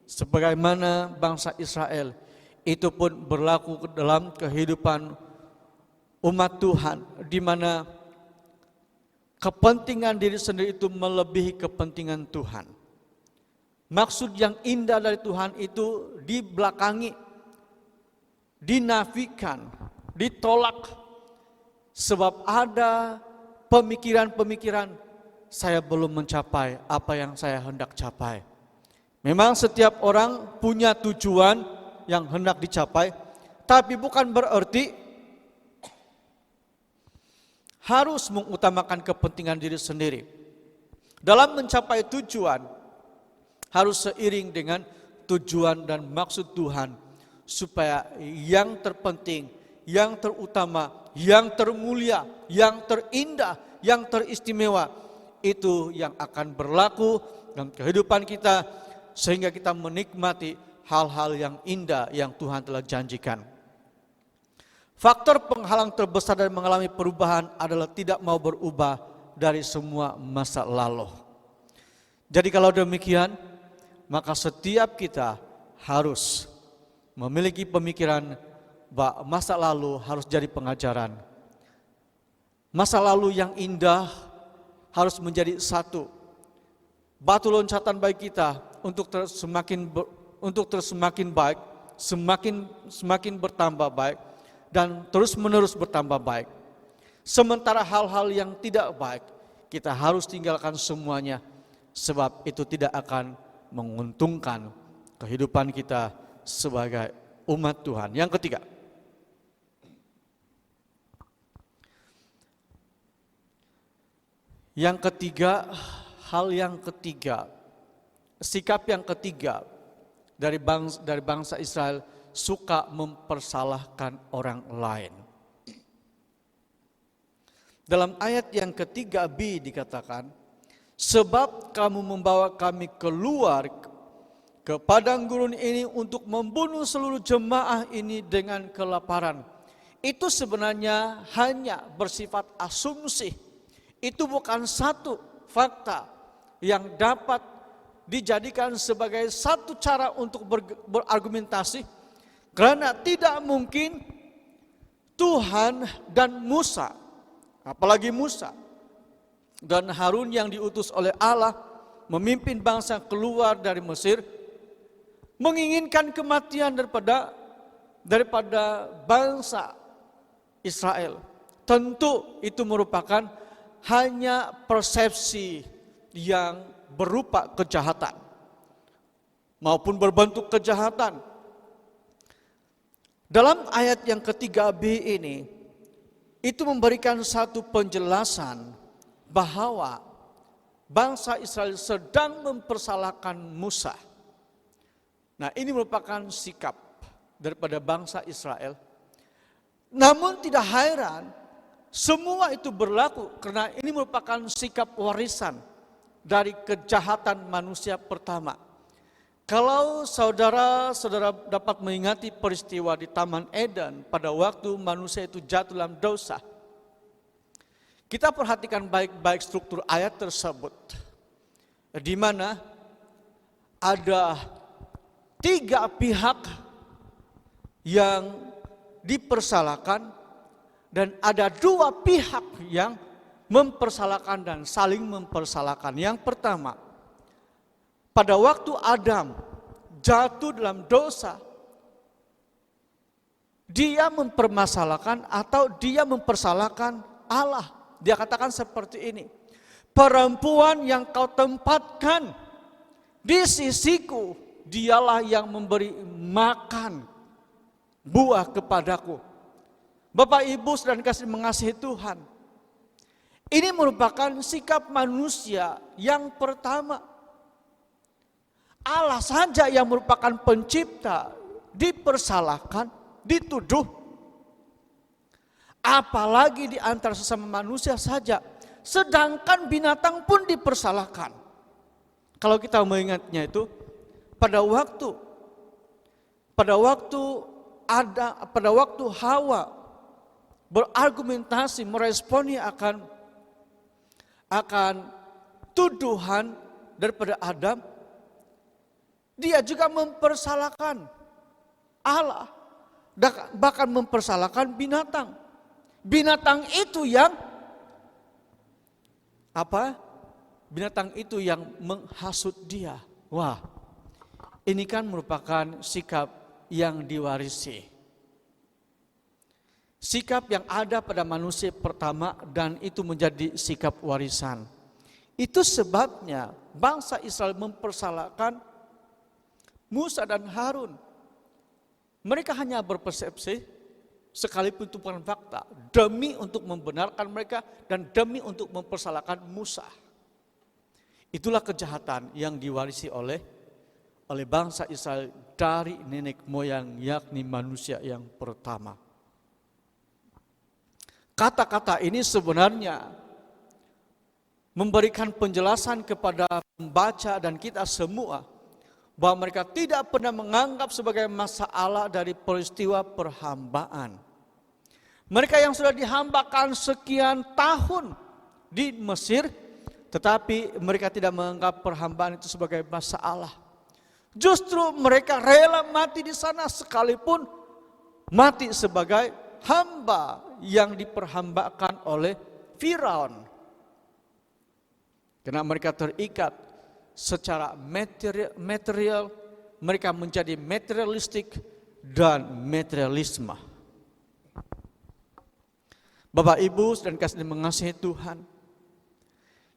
sebagaimana bangsa Israel, itu pun berlaku dalam kehidupan umat Tuhan, di mana kepentingan diri sendiri itu melebihi kepentingan Tuhan. Maksud yang indah dari Tuhan itu dibelakangi, dinafikan, ditolak. Sebab ada pemikiran-pemikiran, saya belum mencapai apa yang saya hendak capai. Memang setiap orang punya tujuan yang hendak dicapai, tapi bukan berarti harus mengutamakan kepentingan diri sendiri. Dalam mencapai tujuan, harus seiring dengan tujuan dan maksud Tuhan, supaya yang terpenting, yang terutama, yang termulia, yang terindah, yang teristimewa, itu yang akan berlaku dalam kehidupan kita, sehingga kita menikmati hal-hal yang indah yang Tuhan telah janjikan. Faktor penghalang terbesar dari mengalami perubahan adalah tidak mau berubah dari semua masa lalu. Jadi kalau demikian, maka setiap kita harus memiliki pemikiran bahwa masa lalu harus jadi pengajaran. Masa lalu yang indah harus menjadi satu batu loncatan bagi kita untuk terus semakin baik, semakin bertambah baik, dan terus-menerus bertambah baik. Sementara hal-hal yang tidak baik, kita harus tinggalkan semuanya, sebab itu tidak akan menguntungkan kehidupan kita sebagai umat Tuhan. Yang ketiga, hal yang ketiga, sikap yang ketiga dari bangsa Israel suka mempersalahkan orang lain. Dalam ayat yang ketiga B dikatakan, sebab kamu membawa kami keluar ke padang gurun ini untuk membunuh seluruh jemaah ini dengan kelaparan. Itu sebenarnya hanya bersifat asumsi. Itu bukan satu fakta yang dapat dijadikan sebagai satu cara untuk berargumentasi. Karena tidak mungkin Tuhan dan Musa, apalagi Musa dan Harun yang diutus oleh Allah memimpin bangsa keluar dari Mesir, menginginkan kematian daripada bangsa Israel. Tentu itu merupakan hanya persepsi yang berupa kejahatan maupun berbentuk kejahatan. Dalam ayat yang ketiga B ini, itu memberikan satu penjelasan bahwa bangsa Israel sedang mempersalahkan Musa. Nah, ini merupakan sikap daripada bangsa Israel. Namun tidak heran, semua itu berlaku karena ini merupakan sikap warisan dari kejahatan manusia pertama. Kalau saudara-saudara dapat mengingati peristiwa di Taman Eden pada waktu manusia itu jatuh dalam dosa, kita perhatikan baik-baik struktur ayat tersebut, di mana ada 3 pihak yang dipersalahkan dan ada 2 pihak yang mempersalahkan dan saling mempersalahkan. Yang pertama, pada waktu Adam jatuh dalam dosa, dia mempermasalahkan atau dia mempersalahkan Allah. Dia katakan seperti ini, perempuan yang kau tempatkan di sisiku, dialah yang memberi makan buah kepadaku. Bapak Ibu dan kasih mengasihi Tuhan, ini merupakan sikap manusia yang pertama. Allah saja yang merupakan pencipta dipersalahkan, dituduh. Apalagi di antara sesama manusia saja, sedangkan binatang pun dipersalahkan. Kalau kita mengingatnya itu, pada waktu Hawa berargumentasi meresponi akan tuduhan daripada Adam, dia juga mempersalahkan Allah, bahkan mempersalahkan binatang. Binatang itu yang Binatang itu yang menghasut dia. Wah, ini kan merupakan sikap yang diwarisi. Sikap yang ada pada manusia pertama dan itu menjadi sikap warisan. Itu sebabnya bangsa Israel mempersalahkan Musa dan Harun. Mereka hanya berpersepsi, sekalipun itu bukan fakta, demi untuk membenarkan mereka dan demi untuk mempersalahkan Musa. Itulah kejahatan yang diwarisi oleh bangsa Israel dari nenek moyang, yakni manusia yang pertama. Kata-kata ini sebenarnya memberikan penjelasan kepada pembaca dan kita semua bahwa mereka tidak pernah menganggap sebagai masalah dari peristiwa perhambaan. Mereka yang sudah dihambakan sekian tahun di Mesir, tetapi mereka tidak menganggap perhambaan itu sebagai masalah. Justru mereka rela mati di sana sekalipun mati sebagai hamba yang diperhambakan oleh Firaun. Karena mereka terikat secara material, mereka menjadi materialistik dan materialisme. Bapak Ibu dan kasih mengasihi Tuhan,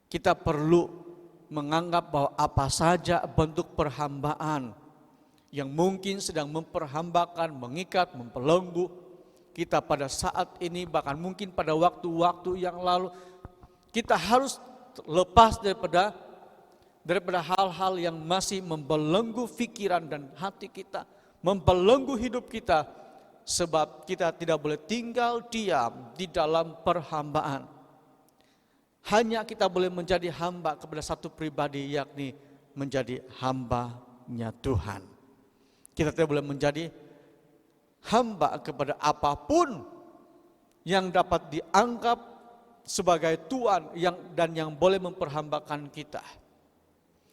kita perlu menganggap bahwa apa saja bentuk perhambaan yang mungkin sedang memperhambakan, mengikat, mempelenggu kita pada saat ini, bahkan mungkin pada waktu-waktu yang lalu, kita harus lepas daripada daripada hal-hal yang masih membelenggu pikiran dan hati kita, membelenggu hidup kita, sebab kita tidak boleh tinggal diam di dalam perhambaan. Hanya kita boleh menjadi hamba kepada satu pribadi, yakni menjadi hambanya Tuhan. Kita tidak boleh menjadi hamba kepada apapun yang dapat dianggap sebagai Tuhan yang boleh memperhambakan kita.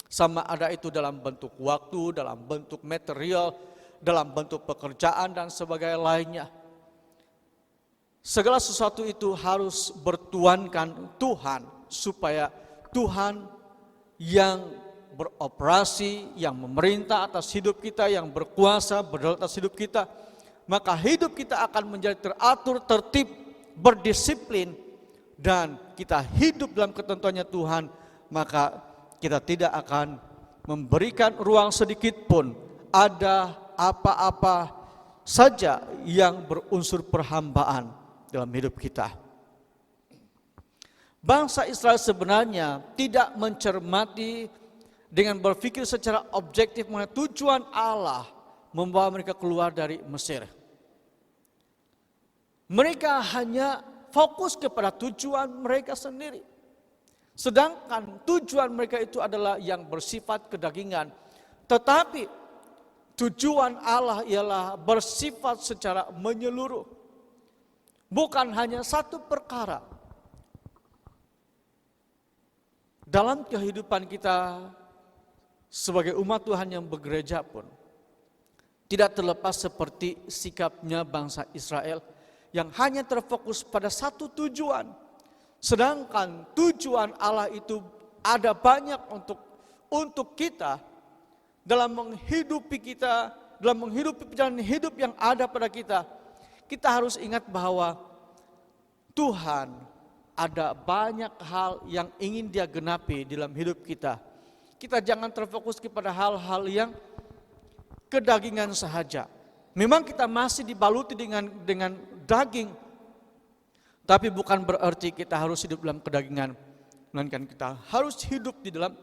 Sama ada itu dalam bentuk waktu, dalam bentuk material, dalam bentuk pekerjaan dan sebagainya lainnya. Segala sesuatu itu harus bertuankan Tuhan, supaya Tuhan yang beroperasi, yang memerintah atas hidup kita, yang berkuasa atas hidup kita, maka hidup kita akan menjadi teratur, tertib, berdisiplin, dan kita hidup dalam ketentuannya Tuhan, maka kita tidak akan memberikan ruang sedikit pun ada apa-apa saja yang berunsur perhambaan dalam hidup kita. Bangsa Israel sebenarnya tidak mencermati dengan berpikir secara objektif mengenai tujuan Allah membawa mereka keluar dari Mesir. Mereka hanya fokus kepada tujuan mereka sendiri. Sedangkan tujuan mereka itu adalah yang bersifat kedagingan. Tetapi tujuan Allah ialah bersifat secara menyeluruh. Bukan hanya satu perkara. Dalam kehidupan kita sebagai umat Tuhan yang bergereja pun, tidak terlepas seperti sikapnya bangsa Israel yang hanya terfokus pada satu tujuan. Sedangkan tujuan Allah itu ada banyak untuk kita dalam menghidupi kita, dalam menghidupi perjalanan hidup yang ada pada kita. Kita harus ingat bahwa Tuhan ada banyak hal yang ingin Dia genapi dalam hidup kita. Kita jangan terfokus kepada hal-hal yang kedagingan sahaja. Memang kita masih dibaluti dengan daging, tapi bukan berarti kita harus hidup dalam kedagingan. Melainkan kita harus hidup di dalam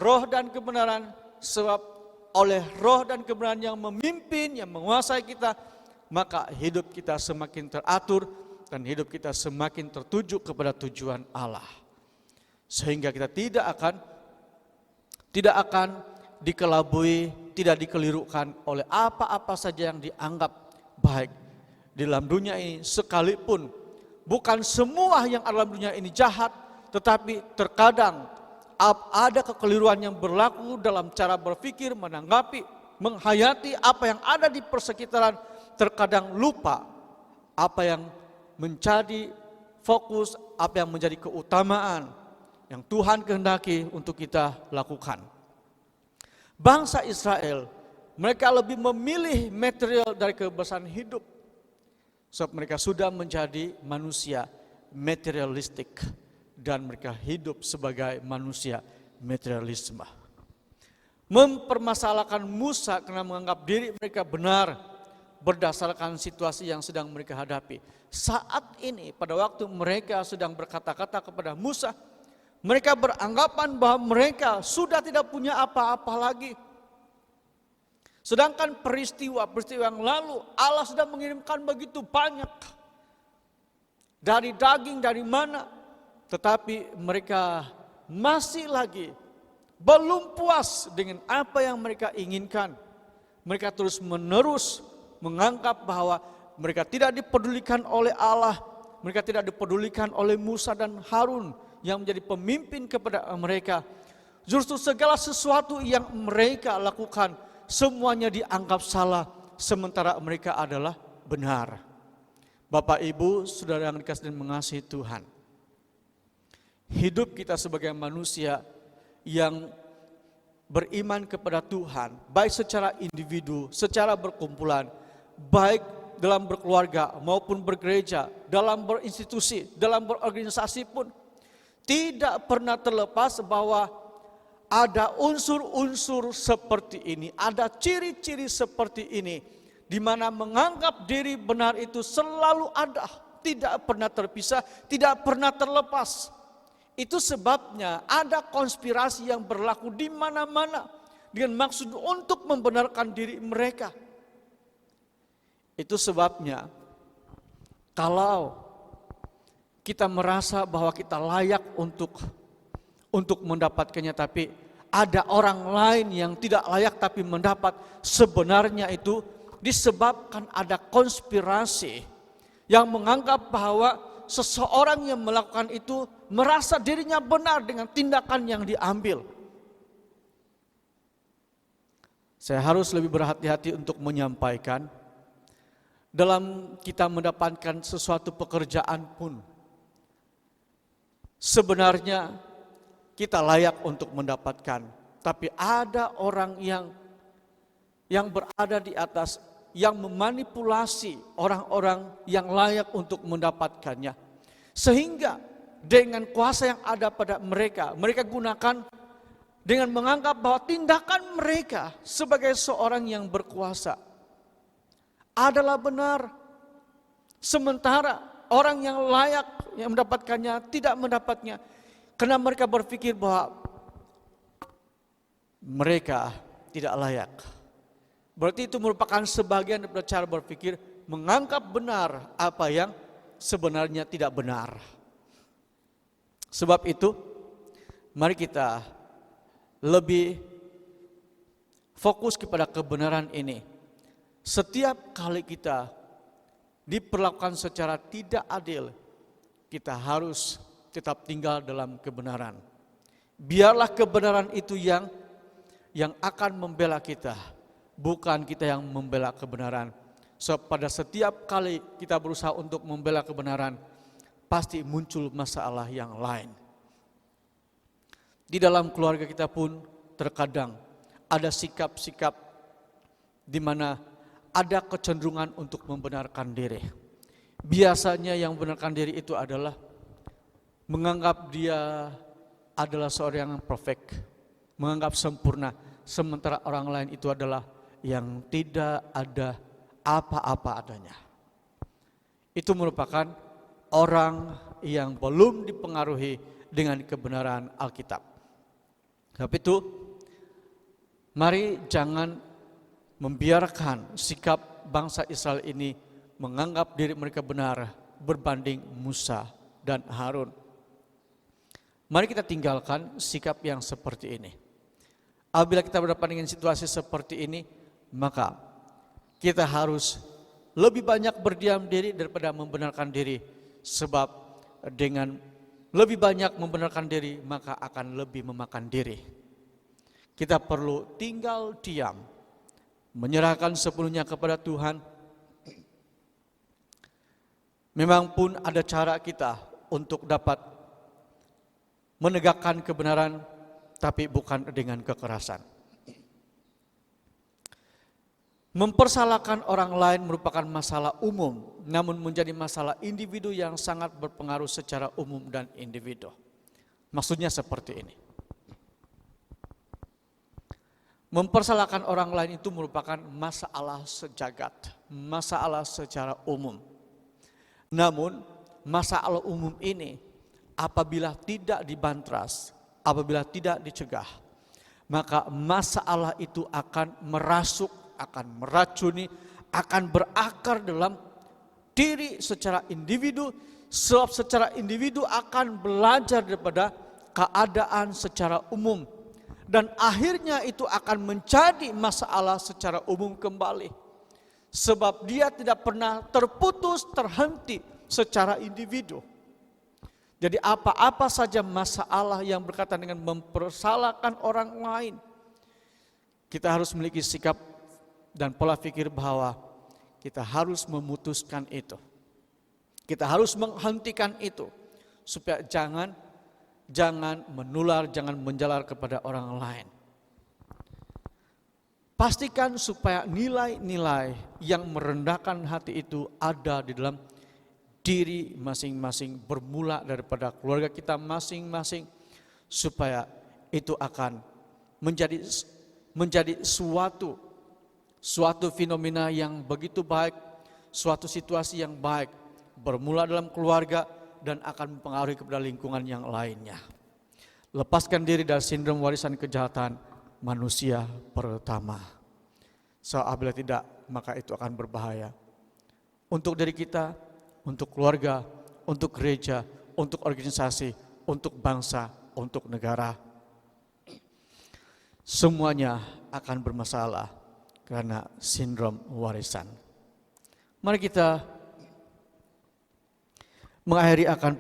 roh dan kebenaran, sebab oleh roh dan kebenaran yang memimpin, yang menguasai kita, maka hidup kita semakin teratur dan hidup kita semakin tertuju kepada tujuan Allah. Sehingga kita tidak akan dikelabui, tidak dikelirukan oleh apa-apa saja yang dianggap baik di dalam dunia ini, sekalipun bukan semua yang ada dalam dunia ini jahat, tetapi terkadang ada kekeliruan yang berlaku dalam cara berpikir, menanggapi, menghayati apa yang ada di persekitaran. Terkadang lupa apa yang menjadi fokus, apa yang menjadi keutamaan yang Tuhan kehendaki untuk kita lakukan. Bangsa Israel, mereka lebih memilih material dari kebebasan hidup, sebab mereka sudah menjadi manusia materialistik dan mereka hidup sebagai manusia materialisme. Mempermasalahkan Musa karena menganggap diri mereka benar berdasarkan situasi yang sedang mereka hadapi. Saat ini pada waktu mereka sedang berkata-kata kepada Musa, mereka beranggapan bahwa mereka sudah tidak punya apa-apa lagi. Sedangkan peristiwa-peristiwa yang lalu Allah sudah mengirimkan begitu banyak. Dari daging, dari mana. Tetapi mereka masih lagi belum puas dengan apa yang mereka inginkan. Mereka terus menerus menganggap bahwa mereka tidak dipedulikan oleh Allah. Mereka tidak dipedulikan oleh Musa dan Harun yang menjadi pemimpin kepada mereka. Justru segala sesuatu yang mereka lakukan semuanya dianggap salah, sementara mereka adalah benar. Bapak, Ibu, saudara yang dikasihi dan mengasihi Tuhan, hidup kita sebagai manusia yang beriman kepada Tuhan, baik secara individu, secara berkumpulan, baik dalam berkeluarga maupun bergereja, dalam berinstitusi, dalam berorganisasi pun, tidak pernah terlepas bahwa ada unsur-unsur seperti ini, ada ciri-ciri seperti ini, di mana menganggap diri benar itu selalu ada, tidak pernah terpisah, tidak pernah terlepas. Itu sebabnya ada konspirasi yang berlaku di mana-mana dengan maksud untuk membenarkan diri mereka. Itu sebabnya kalau kita merasa bahwa kita layak untuk mendapatkannya, tapi ada orang lain yang tidak layak tapi mendapat, sebenarnya itu disebabkan ada konspirasi yang menganggap bahwa seseorang yang melakukan itu merasa dirinya benar dengan tindakan yang diambil. Saya harus lebih berhati-hati untuk menyampaikan, dalam kita mendapatkan sesuatu pekerjaan pun, sebenarnya kita layak untuk mendapatkan. Tapi ada orang yang berada di atas, yang memanipulasi orang-orang yang layak untuk mendapatkannya. Sehingga dengan kuasa yang ada pada mereka, mereka gunakan dengan menganggap bahwa tindakan mereka sebagai seorang yang berkuasa adalah benar. Sementara orang yang layak yang mendapatkannya tidak mendapatnya. Karena mereka berpikir bahwa mereka tidak layak. Berarti itu merupakan sebagian dari cara berpikir menganggap benar apa yang sebenarnya tidak benar. Sebab itu, mari kita lebih fokus kepada kebenaran ini. Setiap kali kita diperlakukan secara tidak adil, kita harus tetap tinggal dalam kebenaran. Biarlah kebenaran itu yang akan membela kita, bukan kita yang membela kebenaran. So, pada setiap kali kita berusaha untuk membela kebenaran, pasti muncul masalah yang lain. Di dalam keluarga kita pun terkadang ada sikap-sikap di mana ada kecenderungan untuk membenarkan diri. Biasanya yang membenarkan diri itu adalah menganggap dia adalah seorang yang perfect, menganggap sempurna, sementara orang lain itu adalah yang tidak ada apa-apa adanya. Itu merupakan orang yang belum dipengaruhi dengan kebenaran Alkitab. Sebab itu, mari jangan membiarkan sikap bangsa Israel ini menganggap diri mereka benar berbanding Musa dan Harun. Mari kita tinggalkan sikap yang seperti ini. Apabila kita berhadapan dengan situasi seperti ini, maka kita harus lebih banyak berdiam diri daripada membenarkan diri. Sebab dengan lebih banyak membenarkan diri, maka akan lebih memakan diri. Kita perlu tinggal diam, menyerahkan sepenuhnya kepada Tuhan. Memang pun ada cara kita untuk dapat menegakkan kebenaran, tapi bukan dengan kekerasan. Mempersalahkan orang lain merupakan masalah umum, namun menjadi masalah individu yang sangat berpengaruh secara umum dan individu. Maksudnya seperti ini. Mempersalahkan orang lain itu merupakan masalah sejagat, masalah secara umum. Namun masalah umum ini apabila tidak dibantras, apabila tidak dicegah, maka masalah itu akan merasuk, akan meracuni, akan berakar dalam diri secara individu. Sebab secara individu akan belajar daripada keadaan secara umum. Dan akhirnya itu akan menjadi masalah secara umum kembali. Sebab dia tidak pernah terputus, terhenti secara individu. Jadi apa-apa saja masalah yang berkaitan dengan mempersalahkan orang lain, kita harus memiliki sikap dan pola pikir bahwa kita harus memutuskan itu. Kita harus menghentikan itu supaya jangan menular, jangan menjalar kepada orang lain. Pastikan supaya nilai-nilai yang merendahkan hati itu ada di dalam diri masing-masing, bermula daripada keluarga kita masing-masing, supaya itu akan menjadi suatu fenomena yang begitu baik, suatu situasi yang baik, bermula dalam keluarga dan akan mempengaruhi kepada lingkungan yang lainnya. Lepaskan diri dari sindrom warisan kejahatan manusia pertama. So, apabila tidak, maka itu akan berbahaya. Untuk diri kita, untuk keluarga, untuk gereja, untuk organisasi, untuk bangsa, untuk negara. Semuanya akan bermasalah karena sindrom warisan. Mari kita mengakhiri akan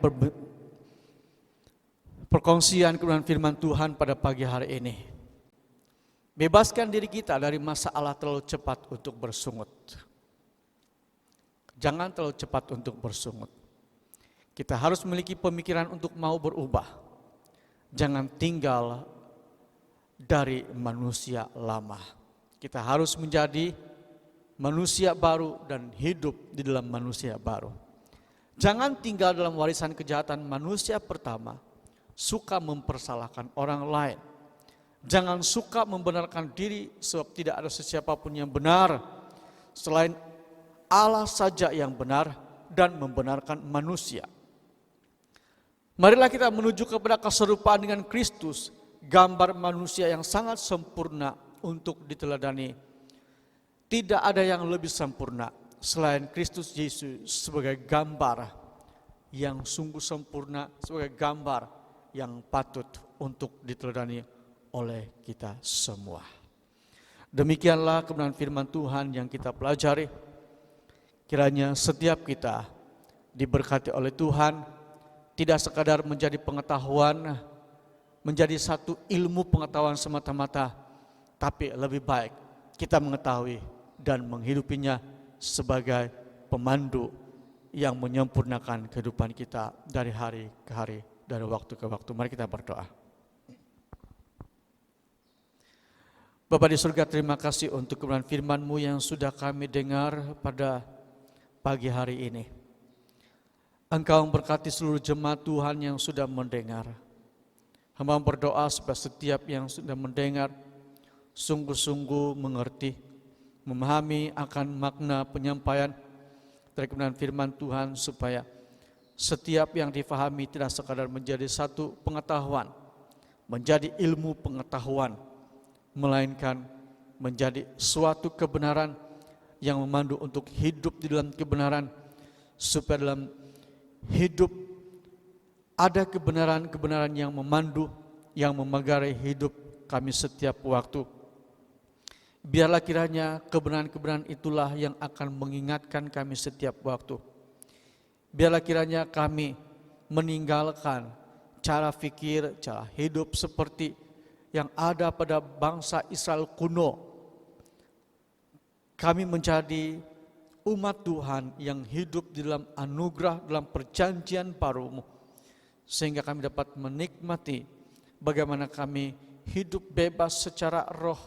perkongsian kebenaran firman Tuhan pada pagi hari ini. Bebaskan diri kita dari masalah terlalu cepat untuk bersungut. Jangan terlalu cepat untuk bersungut. Kita harus memiliki pemikiran untuk mau berubah. Jangan tinggal dari manusia lama. Kita harus menjadi manusia baru dan hidup di dalam manusia baru. Jangan tinggal dalam warisan kejahatan manusia pertama, suka mempersalahkan orang lain. Jangan suka membenarkan diri sebab tidak ada sesiapapun yang benar selain Allah saja yang benar dan membenarkan manusia. Marilah kita menuju kepada keserupaan dengan Kristus, gambar manusia yang sangat sempurna untuk diteladani. Tidak ada yang lebih sempurna selain Kristus Yesus sebagai gambar yang sungguh sempurna, sebagai gambar yang patut untuk diteladani oleh kita semua. Demikianlah kebenaran firman Tuhan yang kita pelajari. Kiranya setiap kita diberkati oleh Tuhan, tidak sekadar menjadi pengetahuan, menjadi satu ilmu pengetahuan semata-mata, tapi lebih baik kita mengetahui dan menghidupinya sebagai pemandu yang menyempurnakan kehidupan kita dari hari ke hari, dari waktu ke waktu. Mari kita berdoa. Bapa di surga, terima kasih untuk kebenaran firman-Mu yang sudah kami dengar pada pagi hari ini. Engkau memberkati seluruh jemaat Tuhan yang sudah mendengar. Hamba berdoa supaya setiap yang sudah mendengar sungguh-sungguh mengerti, memahami akan makna penyampaian dari kebenaran firman Tuhan, supaya setiap yang difahami tidak sekadar menjadi satu pengetahuan, menjadi ilmu pengetahuan, melainkan menjadi suatu kebenaran yang memandu untuk hidup di dalam kebenaran, supaya dalam hidup ada kebenaran-kebenaran yang memandu, yang memagari hidup kami setiap waktu. Biarlah kiranya kebenaran-kebenaran itulah yang akan mengingatkan kami setiap waktu. Biarlah kiranya kami meninggalkan cara fikir, cara hidup seperti yang ada pada bangsa Israel kuno. Kami menjadi umat Tuhan yang hidup di dalam anugerah, dalam perjanjian baru-Mu, sehingga kami dapat menikmati bagaimana kami hidup bebas secara roh,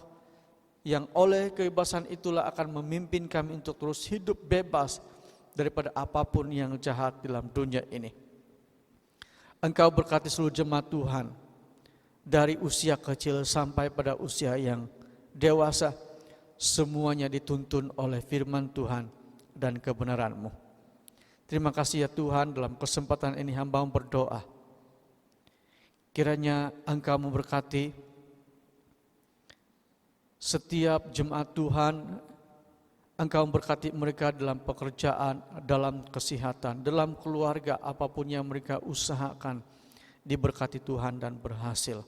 yang oleh kebebasan itulah akan memimpin kami untuk terus hidup bebas daripada apapun yang jahat dalam dunia ini. Engkau berkati seluruh jemaat Tuhan, dari usia kecil sampai pada usia yang dewasa, semuanya dituntun oleh firman Tuhan dan kebenaran-Mu. Terima kasih ya Tuhan, dalam kesempatan ini hamba berdoa, kiranya Engkau memberkati setiap jemaat Tuhan. Engkau memberkati mereka dalam pekerjaan, dalam kesehatan, dalam keluarga, apapun yang mereka usahakan, diberkati Tuhan dan berhasil.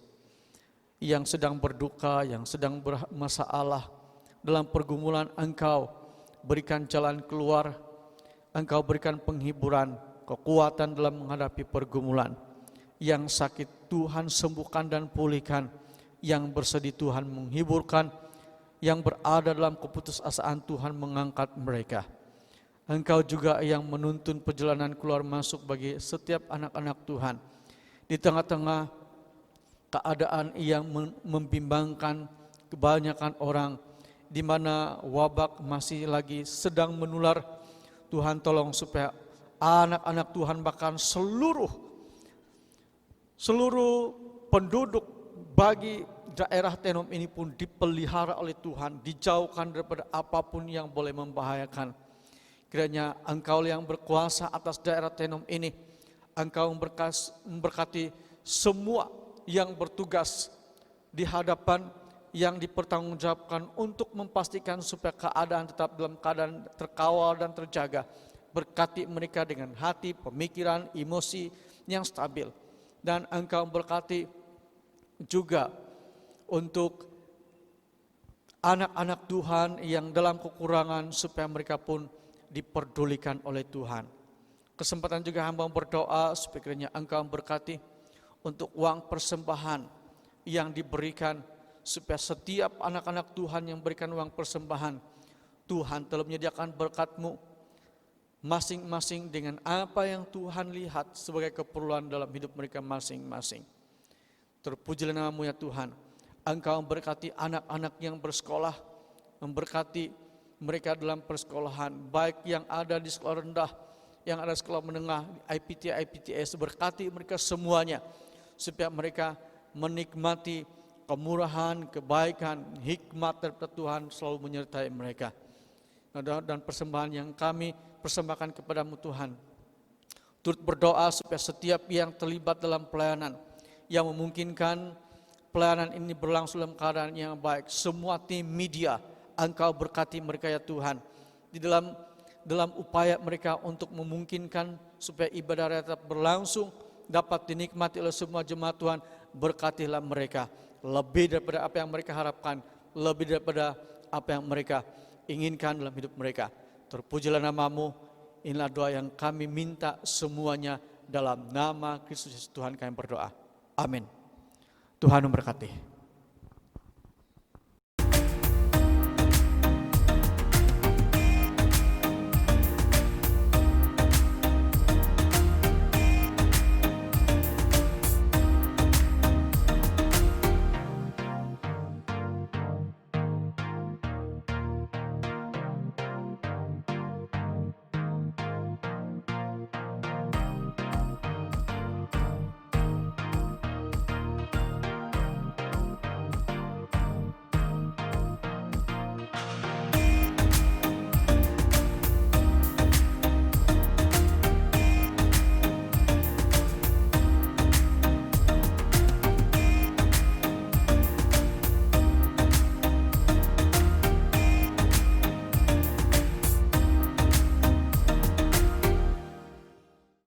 Yang sedang berduka, yang sedang bermasalah dalam pergumulan, Engkau berikan jalan keluar, Engkau berikan penghiburan, kekuatan dalam menghadapi pergumulan. Yang sakit Tuhan sembuhkan dan pulihkan, yang bersedih Tuhan menghiburkan, yang berada dalam keputusasaan Tuhan mengangkat mereka. Engkau juga yang menuntun perjalanan keluar masuk bagi setiap anak-anak Tuhan. Di tengah-tengah keadaan yang membimbangkan kebanyakan orang, di mana wabak masih lagi sedang menular, Tuhan tolong supaya anak-anak Tuhan, bahkan seluruh penduduk bagi daerah Tenom ini pun dipelihara oleh Tuhan, dijauhkan daripada apapun yang boleh membahayakan. Kiranya Engkau yang berkuasa atas daerah Tenom ini, Engkau memberkati semua yang bertugas di hadapan yang dipertanggungjawabkan untuk memastikan supaya keadaan tetap dalam keadaan terkawal dan terjaga. Berkati mereka dengan hati, pemikiran, emosi yang stabil. Dan Engkau berkati juga untuk anak-anak Tuhan yang dalam kekurangan supaya mereka pun diperdulikan oleh Tuhan. Kesempatan juga hamba berdoa supaya kiranya Engkau berkati untuk uang persembahan yang diberikan, supaya setiap anak-anak Tuhan yang berikan uang persembahan, Tuhan telah menyediakan berkat-Mu masing-masing dengan apa yang Tuhan lihat sebagai keperluan dalam hidup mereka masing-masing. Terpujilah nama-Mu ya Tuhan. Engkau memberkati anak-anak yang bersekolah, memberkati mereka dalam persekolahan, baik yang ada di sekolah rendah, yang ada sekolah menengah, IPT, IPTS, berkati mereka semuanya, supaya mereka menikmati kemurahan, kebaikan, hikmat dari Tuhan selalu menyertai mereka. Dan persembahan yang kami persembahkan kepadamu Tuhan, turut berdoa supaya setiap yang terlibat dalam pelayanan, yang memungkinkan pelayanan ini berlangsung dalam keadaan yang baik, semua tim media, Engkau berkati mereka ya Tuhan, di dalam upaya mereka untuk memungkinkan supaya ibadah tetap berlangsung, dapat dinikmati oleh semua jemaat Tuhan. Berkatilah mereka lebih daripada apa yang mereka harapkan, lebih daripada apa yang mereka inginkan dalam hidup mereka. Terpujilah nama-Mu. Inilah doa yang kami minta semuanya dalam nama Kristus Yesus Tuhan kami berdoa. Amin. Tuhan memberkati.